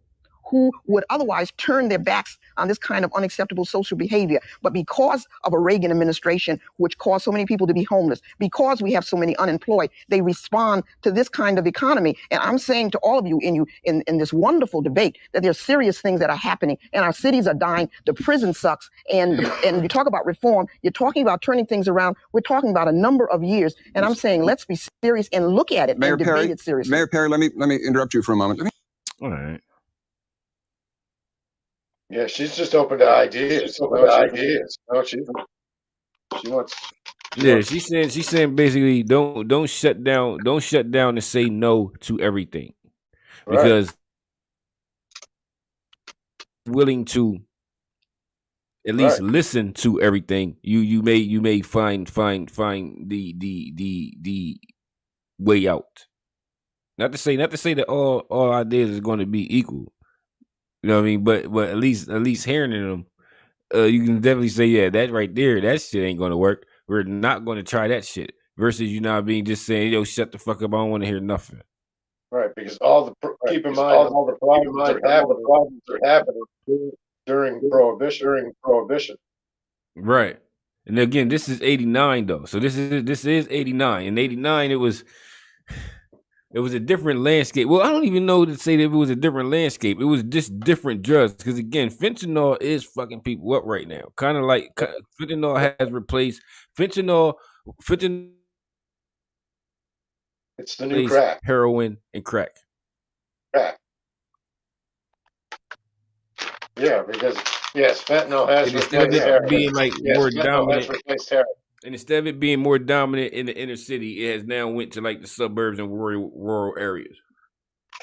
who would otherwise turn their backs on this kind of unacceptable social behavior. But because of a Reagan administration, which caused so many people to be homeless, because we have so many unemployed, they respond to this kind of economy. And I'm saying to all of you in this wonderful debate that there's serious things that are happening and our cities are dying. The prison sucks. And you talk about reform, you're talking about turning things around. We're talking about a number of years. And I'm saying, let's be serious and look at it Mayor and Perry, debate it seriously. Mayor Perry, let me interrupt you for a moment. All right. Yeah, she's just open to ideas. No, she wants. Yeah, she's saying basically don't shut down and say no to everything, because willing to at least listen to everything, you may find the way out. Not to say that all ideas is going to be equal. You know what I mean? But at least hearing them, you can definitely say, yeah, that right there, that shit ain't gonna work. We're not gonna try that shit. Versus, you know what I mean, just saying, yo, shut the fuck up, I don't want to hear nothing. Right, because keep in mind all the problems are happening during prohibition. Right. And again, this is 89 though. So this is 89. In 89, it was a different landscape. Well, I don't even know to say that it was a different landscape. It was just different drugs. Because again, fentanyl is fucking people up right now. Kind of like fentanyl has replaced fentanyl. It's the new crack. Heroin and crack. Yeah, because fentanyl has replaced heroin. Being like more dominant. Has replaced heroin. And instead of it being more dominant in the inner city, it has now went to like the suburbs and rural areas.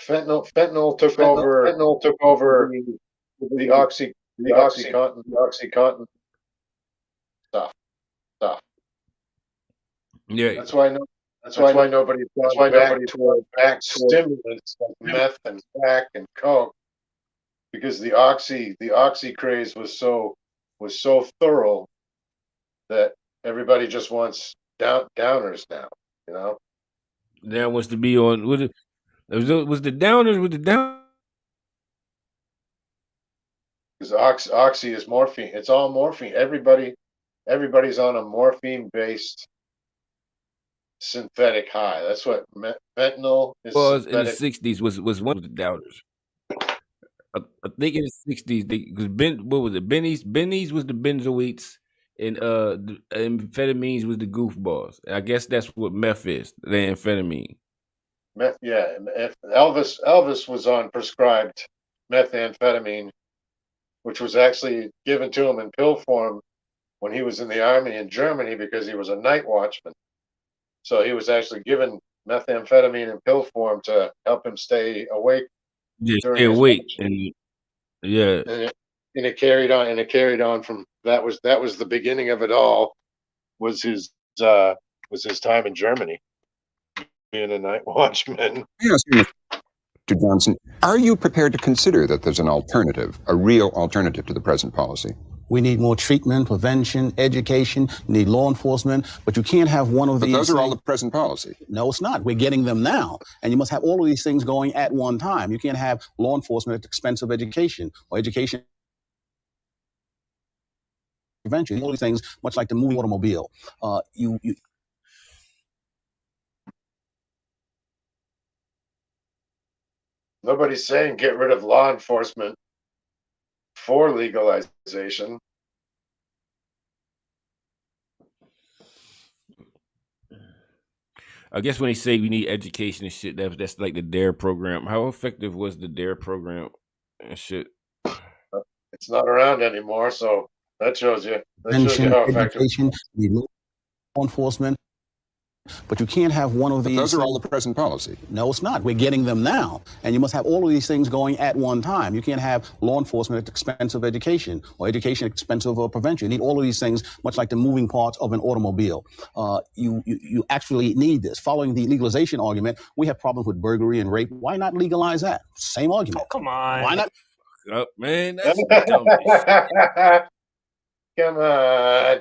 Fentanyl took over the OxyContin stuff. Yeah, that's why nobody's back stimulants like meth and crack and coke, because the oxy craze was so thorough that everybody just wants downers now. You know, now wants to be on. Was the downers? Because oxy is morphine. It's all morphine. Everybody's on a morphine-based synthetic high. That's what fentanyl is. Was in the 60s was one of the downers. I think in the 60s, because what was it? Benny's was the benzoates, and the amphetamines was the goofballs. I guess that's what meth is, the amphetamine. Meth, yeah. Elvis was on prescribed methamphetamine, which was actually given to him in pill form when he was in the army in Germany, because he was a night watchman. So he was actually given methamphetamine in pill form to help him stay awake. Yeah, stay awake, and yeah, and it carried on from that was the beginning of it all. Was his time in Germany, being a night watchman. Yes, Mr. Johnson, are you prepared to consider that there's an alternative, a real alternative to the present policy? We need more treatment, prevention, education. You need law enforcement, but you can't have one of these. But those are all the present policy. No, it's not. We're getting them now. And you must have all of these things going at one time. You can't have law enforcement at the expense of education, or education prevention. All these things, much like the moving automobile. Nobody's saying get rid of law enforcement for legalization. I guess when they say we need education and shit, that's like the DARE program. How effective was the DARE program and shit? It's not around anymore, so that shows you. That shows you how effective. Education, you need law enforcement, but you can't have one of these. But those are all the present policy. No, it's not. We're getting them now. And you must have all of these things going at one time. You can't have law enforcement at the expense of education, or education at the expense of prevention. You need all of these things, much like the moving parts of an automobile. You actually need this. Following the legalization argument, we have problems with burglary and rape. Why not legalize that? Same argument. Oh, come on. Why not? Oh, man, that's dumb. Come on.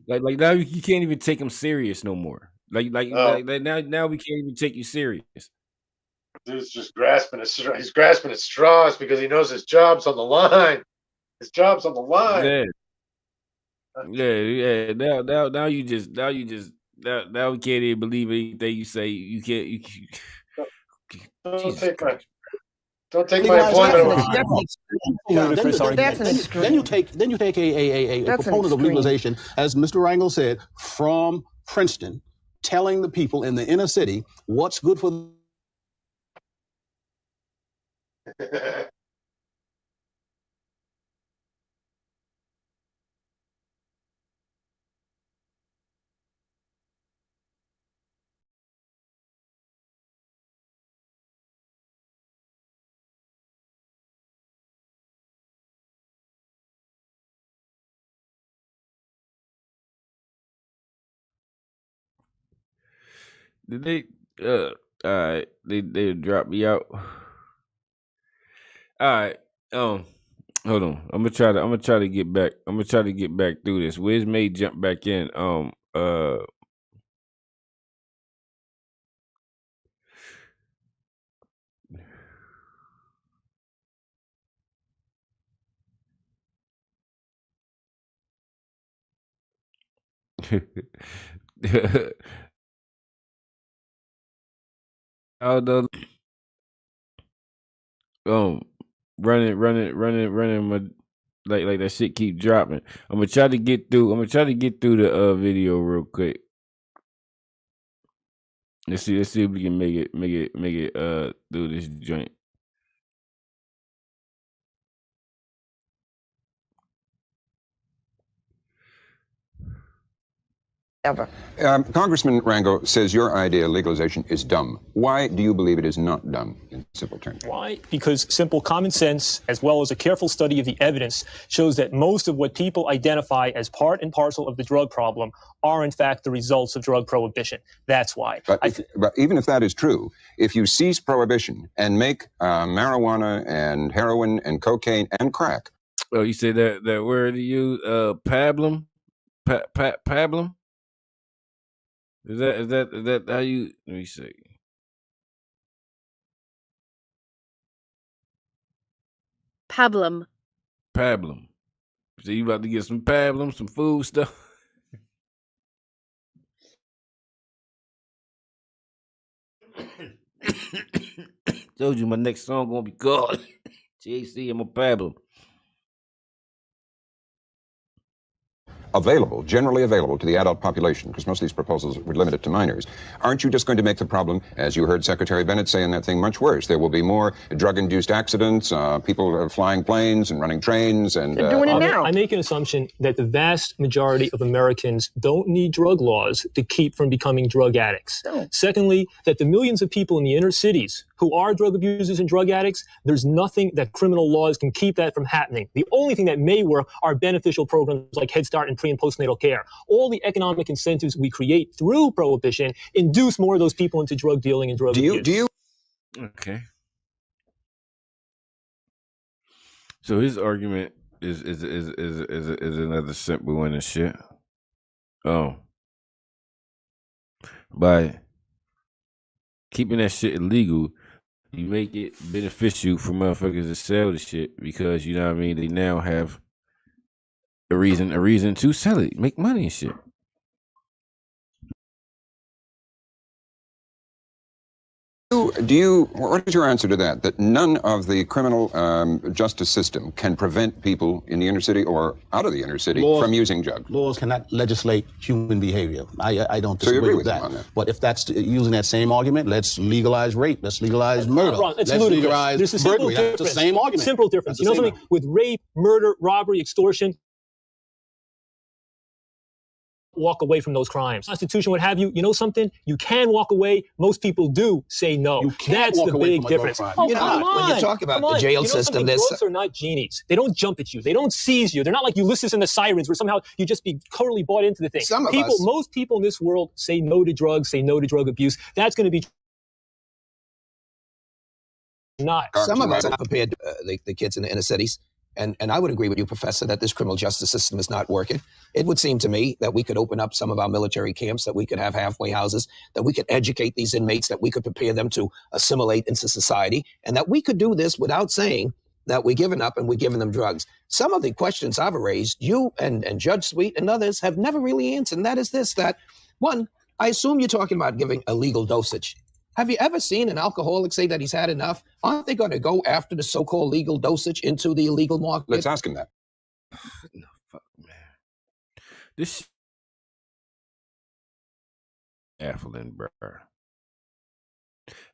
Like now you can't even take him serious no more. Like now we can't even take you serious. Dude's just grasping at straws because he knows his job's on the line. His job's on the line. Yeah. Now we can't even believe anything you say. You can't. Don't take my employment away. That's an extreme. Then you take a proponent of legalization, as Mr. Rangel said, from Princeton, telling the people in the inner city what's good for Did they all right, they drop me out. All right. Hold on. I'm gonna try to get back. I'm gonna try to get back through this. Wiz may jump back in. running my like that shit keep dropping. I'm gonna try to get through the video real quick. Let's see if we can make it through this joint. Ever. Congressman Rangel says your idea of legalization is dumb. Why do you believe it is not dumb, in simple terms? Why? Because simple common sense, as well as a careful study of the evidence, shows that most of what people identify as part and parcel of the drug problem are, in fact, the results of drug prohibition. That's why. But even if that is true, if you cease prohibition and make marijuana and heroin and cocaine and crack. Oh, you say that word you use, pablum? Pablum? Is that how you? Let me see. Pablum. So you about to get some pablum, some food stuff? Told you my next song gonna be called JC and my pablum. Generally available to the adult population, because most of these proposals would limit it to minors. Aren't you just going to make the problem, as you heard Secretary Bennett say in that thing, much worse? There will be more drug-induced accidents, people flying planes and running trains. And they're doing it now. I make an assumption that the vast majority of Americans don't need drug laws to keep from becoming drug addicts. No. Secondly, that the millions of people in the inner cities who who are drug abusers and drug addicts, there's nothing that criminal laws can keep that from happening. The only thing that may work are beneficial programs like Head Start and pre- and postnatal care. All the economic incentives we create through prohibition induce more of those people into drug dealing and drug abuse. Okay. So his argument is another simple one and shit. By keeping that shit illegal, you make it beneficial for motherfuckers to sell the shit because you know what I mean. They now have a reason to sell it, make money and shit. What is your answer to that? That none of the criminal justice system can prevent people in the inner city or out of the inner city from using drugs? Laws cannot legislate human behavior. I don't So you disagree agree with with that. him on that? But if that's using that same argument, let's legalize rape. Let's legalize murder. Ron, it's let's ludicrous. legalize There's a simple burglary. That's difference. the same argument. Simple difference. You know something? With rape, murder, robbery, extortion, walk away from those crimes. Constitution, what have you. You know something? You can walk away. Most people do say no. You can't That's walk the away big from a drug difference. crime. Oh, You know, come on. when you talk about Come the on. jail You know system, something? there's Drugs are not genies. They don't jump at you. They don't seize you. They're not like Ulysses and the Sirens where somehow you just be totally bought into the thing. Some of us- Most people in this world say no to drugs, say no to drug abuse. That's going to be not. Some of us are not prepared, the kids in the inner cities. And I would agree with you, Professor, that this criminal justice system is not working. It would seem to me that we could open up some of our military camps, that we could have halfway houses, that we could educate these inmates, that we could prepare them to assimilate into society, and that we could do this without saying that we're giving up and we're giving them drugs. Some of the questions I've raised, you and Judge Sweet and others have never really answered, and that is this, that, one, I assume you're talking about giving a legal dosage. Have you ever seen an alcoholic say that he's had enough? Aren't they going to go after the so-called legal dosage into the illegal market? Let's ask him that. No, fuck, man. This affluent, bro.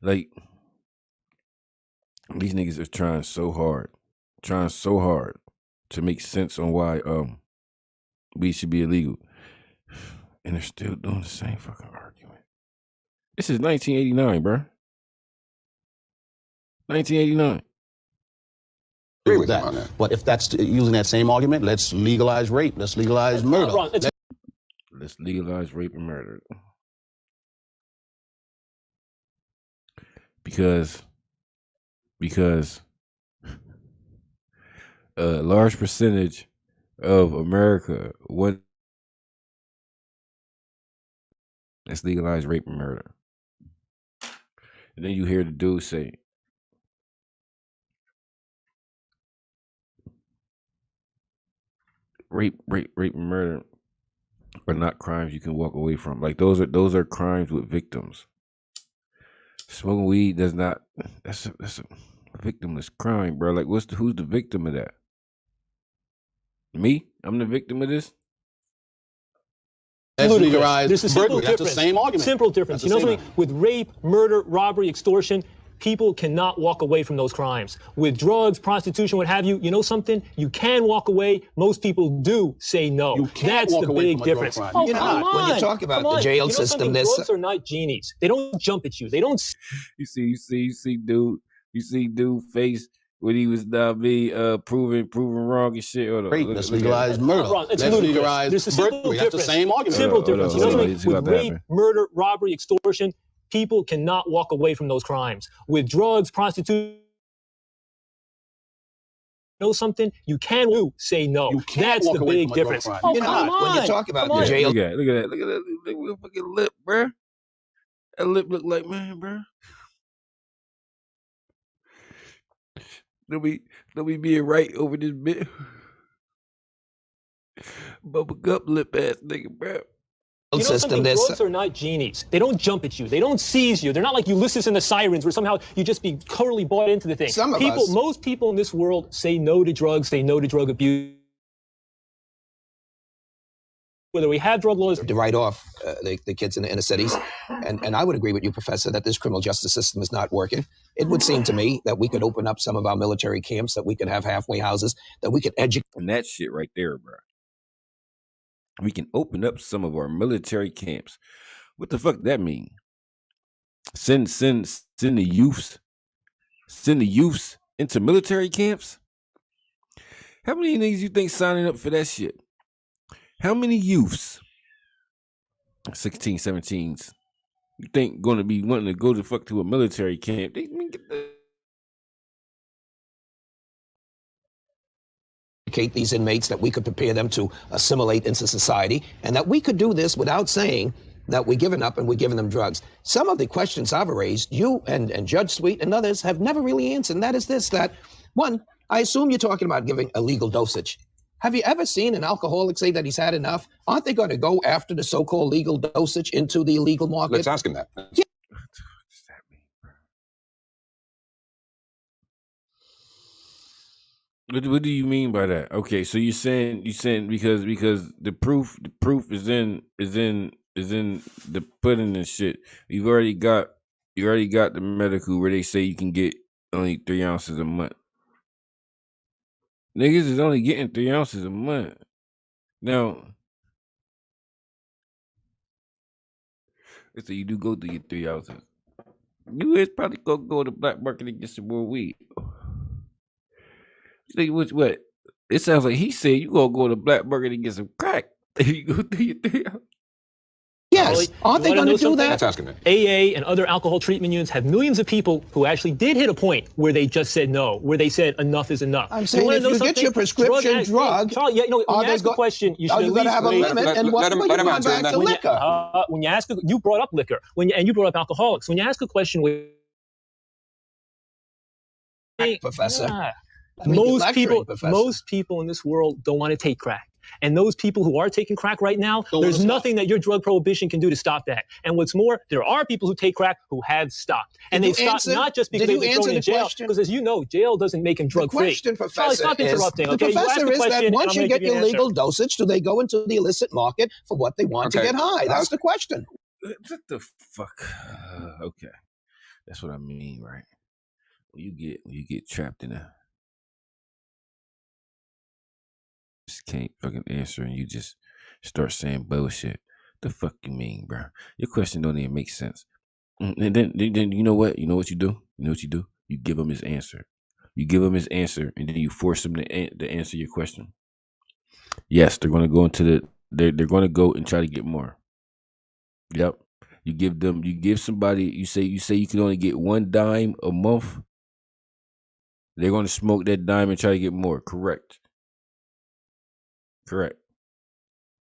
Like, these niggas are trying so hard to make sense on why weed should be illegal. And they're still doing the same fucking argument. This is 1989, bro. 1989. Agree with that. But if that's using that same argument, let's legalize rape. Let's legalize murder. Let's legalize rape and murder. Because a large percentage of America let's legalize rape and murder. And then you hear the dude say, rape and murder are not crimes you can walk away from. Like those are crimes with victims. Smoking weed that's a victimless crime, bro. Like who's the victim of that? Me? I'm the victim of this? Let's legalize There's a simple burglary. That's difference. the same argument. Simple difference. You know something? With rape, murder, robbery, extortion, people cannot walk away from those crimes. With drugs, prostitution, what have you, you know something? You can walk away. Most people do say no. You can't That's walk the away big from a drug difference. crime. Oh, You know, come on. when you talk about Come the on. jail You know system, something? there's Drugs are not genies. They don't jump at you. They don't. You see, dude face when he was proven wrong and shit. Rape. Let's legalize murder. It's Let's ludicrous. legalize There's a simple burglary. That's the difference. same argument. Simple difference. You know hold on. something? With rape, murder, robbery, extortion, people cannot walk away from those crimes. With drugs, prostitution, know something? You can say no. That's the big difference. Oh, you know, come on. when you talk about the jail, Look at that. Look at that fucking lip, bro. That lip look like man, bro. Don't be being right over this bit. Bubble gup lip ass nigga, bro. You know something? Drugs are not genies. They don't jump at you. They don't seize you. They're not like Ulysses and the Sirens where somehow you just be totally bought into the thing. Most people in this world say no to drugs, say no to drug abuse. Whether we have drug laws to write off the kids in the inner cities. And I would agree with you, Professor, that this criminal justice system is not working. It would seem to me that we could open up some of our military camps, that we could have halfway houses, that we could educate. And that shit right there, bro. We can open up some of our military camps. What the fuck that mean? Send the youths Send the youths into military camps? How many niggas you think signing up for that shit? How many youths, 16, 17s, you think gonna be wanting to go to a military camp? Educate these inmates, that we could prepare them to assimilate into society, and that we could do this without saying that we're giving up and we're giving them drugs. Some of the questions I've raised, you and Judge Sweet and others have never really answered, and that is this, that, one, I assume you're talking about giving a legal dosage. Have you ever seen an alcoholic say that he's had enough? Aren't they going to go after the so-called legal dosage into the illegal market? Let's ask him that. Yeah. What do you mean by that? Okay, so you're saying because the proof is in the pudding and shit. You already got the medical where they say you can get only 3 ounces a month. Niggas is only getting 3 ounces a month. Now, so you do go through your 3 ounces. You is probably gonna go to the black market and get some more weed. What? It sounds like he said you gonna go to the black market and get some crack. You go through your 3 ounces. Yes, aren't they going to do that? Let's ask him that. AA and other alcohol treatment units have millions of people who actually did hit a point where they just said no, where they said enough is enough. I'm saying if you get your prescription drug, Charlie, yeah, when you ask the question, you should at least have a limit. And what let him answer back to liquor? When you ask, you brought up liquor, you brought up alcoholics. When you ask a question, Professor. Yeah. I mean, Most people in this world don't want to take crack. And those people who are taking crack right now, there's nothing that your drug prohibition can do to stop that. And what's more, there are people who take crack who have stopped. And they've stopped not just because they've been thrown in jail, because as you know, jail doesn't make them drug free. The question, Professor, stop interrupting, okay? The professor is that once you get your legal answer. dosage, do they go into the illicit market for what they want to get high? That's the question. What the fuck? Okay, that's what I mean, right? When you get trapped in a just can't fucking answer and you just start saying bullshit. The fuck you mean, bro? Your question don't even make sense. And then you know what? You know what you do? You know what you do? You give him his answer. You give him his answer, and then you force him to answer your question. Yes, they're going to go into they're going to go and try to get more. Yep. You give somebody. You say you can only get one dime a month. They're going to smoke that dime and try to get more. Correct.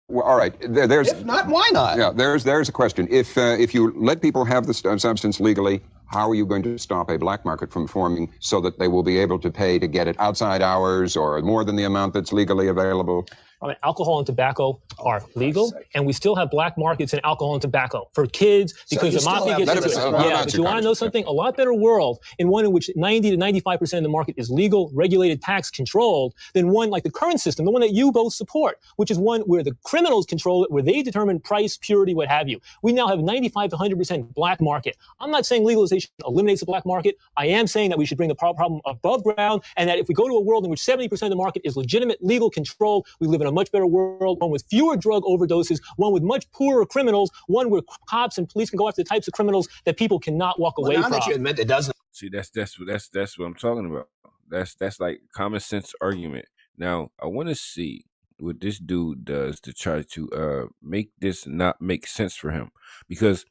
Well, all right. There's if not, why not? Yeah, there's a question. If you let people have the substance legally, how are you going to stop a black market from forming so that they will be able to pay to get it outside hours or more than the amount that's legally available? I mean, alcohol and tobacco are legal, and we still have black markets in alcohol and tobacco for kids because the mafia gets into it. Yeah, but you want to know something? A lot better world in one in which 90 to 95% of the market is legal, regulated, tax controlled, than one like the current system, the one that you both support, which is one where the criminals control it, where they determine price, purity, what have you. We now have 95 to 100% black market. I'm not saying legalization eliminates the black market. I am saying that we should bring the problem above ground, and that if we go to a world in which 70% of the market is legitimate, legal, controlled, we live in a much better world, one with fewer drug overdoses, one with much poorer criminals, one where cops and police can go after the types of criminals that people cannot walk away from. That you admit it doesn't. See, that's what I'm talking about. That's like common sense argument. Now, I want to see what this dude does to try to make this not make sense for him, because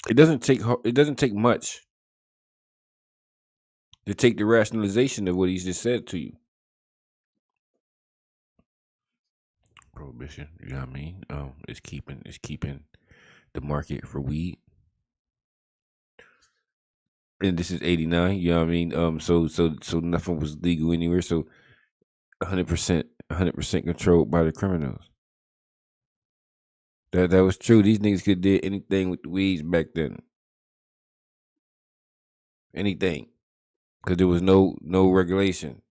it doesn't take much to take the rationalization of what he just said to you. Prohibition, you know what I mean? It's keeping the market for weed. And this is 89, you know what I mean? So nothing was legal anywhere. So 100% controlled by the criminals. That was true. These niggas could did anything with the weeds back then. Anything. Because there was no regulation.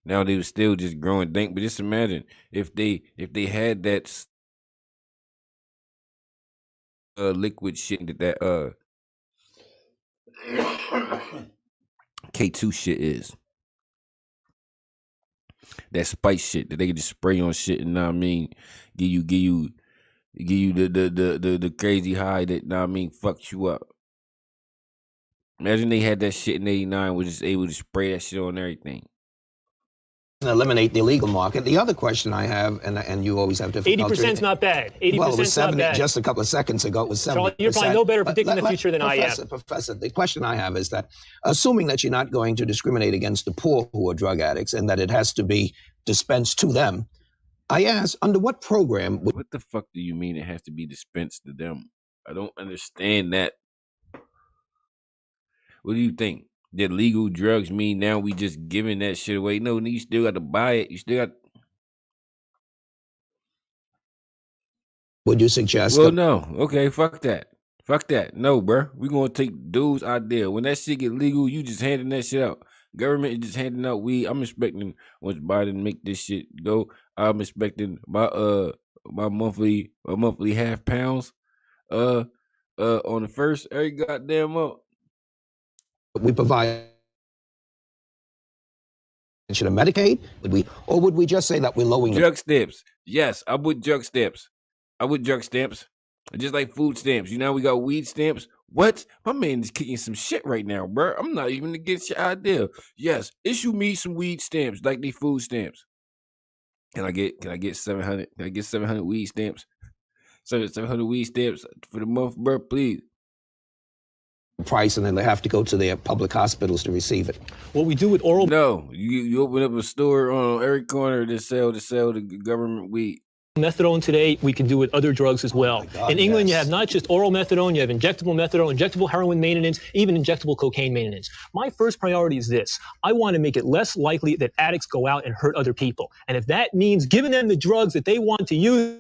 Now they was still just growing dank, but just imagine if they had that liquid shit that K2 shit is. That spice shit that they could just spray on shit and know what I mean, give you the crazy high that know what I mean fucks you up. Imagine they had that shit in '89, was just able to spray that shit on everything. Eliminate the illegal market. The other question I have, and you always have difficulty. 80% is not bad. 80% well, it was 70 not bad. Just a couple of seconds ago, it was 70%. Charlie, you're probably no better predicting the future than I am. Professor, the question I have is that, assuming that you're not going to discriminate against the poor who are drug addicts and that it has to be dispensed to them, I ask, under what program? What the fuck do you mean it has to be dispensed to them? I don't understand that. What do you think? That legal drugs mean now we just giving that shit away? No, you still got to buy it. You still got. Would you suggest? Well, no. Okay, fuck that. Fuck that. No, bro. We gonna take dude's idea. When that shit get legal, you just handing that shit out. Government is just handing out weed. I'm expecting once Biden make this shit go, I'm expecting my monthly half pounds on the first every goddamn month. We provide a Medicaid? Would we just say that we're lowering drug stamps? Yes, I would drug stamps. I would drug stamps. Just like food stamps. You know we got weed stamps. What? My man is kicking some shit right now, bro. I'm not even against your idea. Yes, issue me some weed stamps like the food stamps. Can I get 700? Can I get 700 weed stamps? 700 weed stamps for the month, bro, please. Price, and then they have to go to their public hospitals to receive it. What we do with oral... No, you open up a store on every corner to sell the government weed. Methadone today, we can do with other drugs as well. In England, you have not just oral methadone, you have injectable methadone, injectable heroin maintenance, even injectable cocaine maintenance. My first priority is this. I want to make it less likely that addicts go out and hurt other people. And if that means giving them the drugs that they want to use,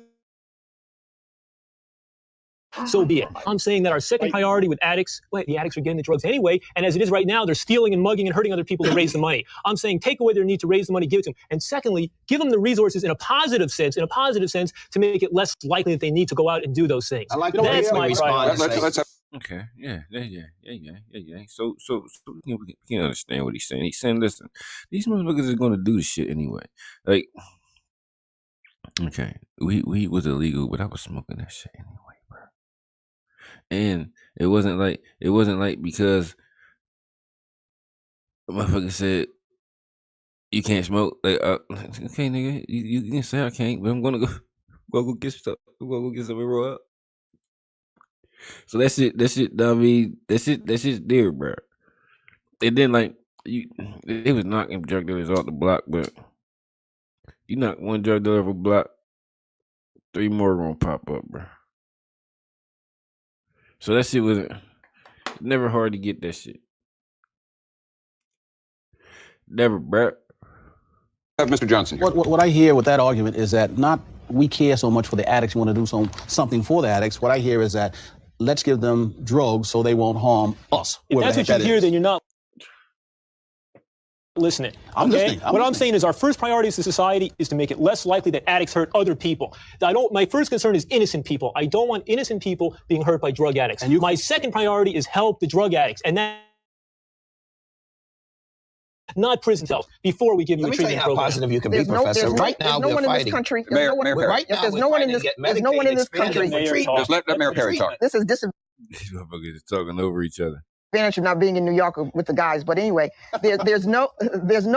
so be it. I'm saying that our second priority with addicts, the addicts are getting the drugs anyway, and as it is right now, they're stealing and mugging and hurting other people to raise the money. I'm saying take away their need to raise the money, give it to them. And secondly, give them the resources in a positive sense, to make it less likely that they need to go out and do those things. I like that's my priority. Okay, yeah. So we can understand what he's saying. He's saying, listen, these motherfuckers are going to do the shit anyway. Like, okay, weed was illegal, but I was smoking that shit anyway. And it wasn't like because a motherfucker said you can't smoke. Like, okay, nigga, you can say I can't, but I'm gonna go get stuff. Go get something roll up. So that shit. I mean, that shit's there, bro. And then like they was knocking drug dealers off the block, but you knock one drug dealer off a block, 3 more gonna pop up, bro. So that shit was never hard to get that shit. Never, bro. Mr. Johnson here. What I hear with that argument is that not we care so much for the addicts, we want to do something for the addicts. What I hear is that let's give them drugs so they won't harm us. If that's what you hear, then you're not listening. I'm listening. What I'm saying is our first priority as a society is to make it less likely that addicts hurt other people. My first concern is innocent people. I don't want innocent people being hurt by drug addicts. And my second priority is help the drug addicts. And that not prison cells before we give you a treatment program. How positive you can be, Professor. Right now, we're fighting. There's no one in this country. Just let Mayor Perry talk. This is These motherfuckers are talking over each other. Advantage of not being in New York with the guys, but anyway, there's no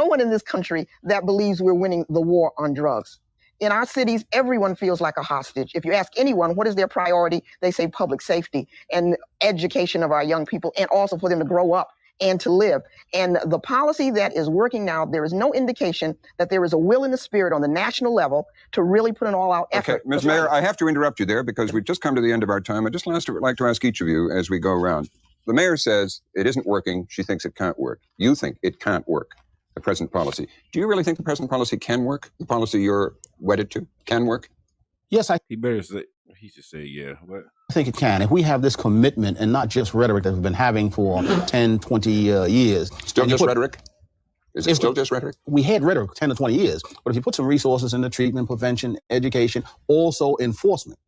one in this country that believes we're winning the war on drugs. In our cities, everyone feels like a hostage. If you ask anyone what is their priority, they say public safety and education of our young people, and also for them to grow up and to live. And the policy that is working now, there is no indication that there is a will and a spirit on the national level to really put an all-out effort. Okay, Ms. Mayor, I have to interrupt you there because we've just come to the end of our time. I'd just like to ask each of you as we go around. The mayor says it isn't working. She thinks it can't work. You think it can't work, the present policy. Do you really think the present policy can work? The policy you're wedded to can work? Yes, He better say. He should say, yeah. What? I think it can. If we have this commitment and not just rhetoric that we've been having for 10, 20 years. Still just rhetoric? Is it still just rhetoric? We had rhetoric 10 to 20 years. But if you put some resources into treatment, prevention, education, also enforcement,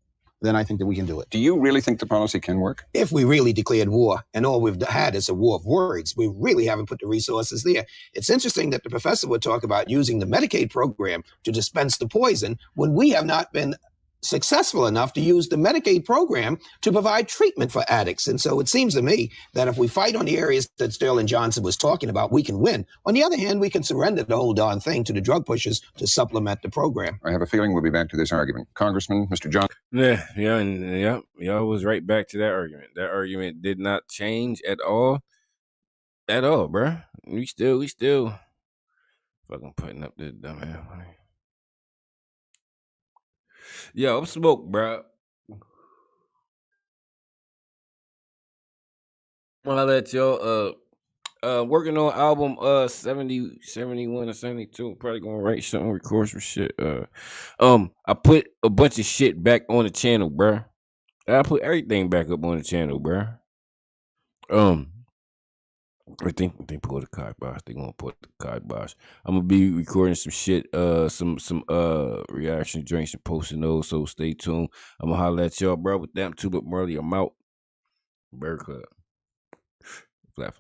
then I think that we can do it. Do you really think the policy can work? If we really declared war and all we've had is a war of words, we really haven't put the resources there. It's interesting that the professor would talk about using the Medicaid program to dispense the poison when we have not been successful enough to use the Medicaid program to provide treatment for addicts. And so it seems to me that if we fight on the areas that Sterling Johnson was talking about, we can win. On the other hand, we can surrender the whole darn thing to the drug pushers to supplement the program. I have a feeling we'll be back to this argument. Congressman, Mr. John. Y'all was right back to that argument. That argument did not change at all. At all, bruh. We still fucking putting up this dumbass money. Yo, I'm smoked, bro. I'll let y'all working on album 70, 71 or 72. Probably gonna write something, record some shit. I put a bunch of shit back on the channel, bro. I put everything back up on the channel, bro. I think pull the kibosh. They gonna put the kibosh. I'm gonna be recording some shit, some reaction drinks and posting those. So stay tuned. I'm gonna holler at y'all, bro. With them too, but Marley, I'm out. Bird Club. Flat.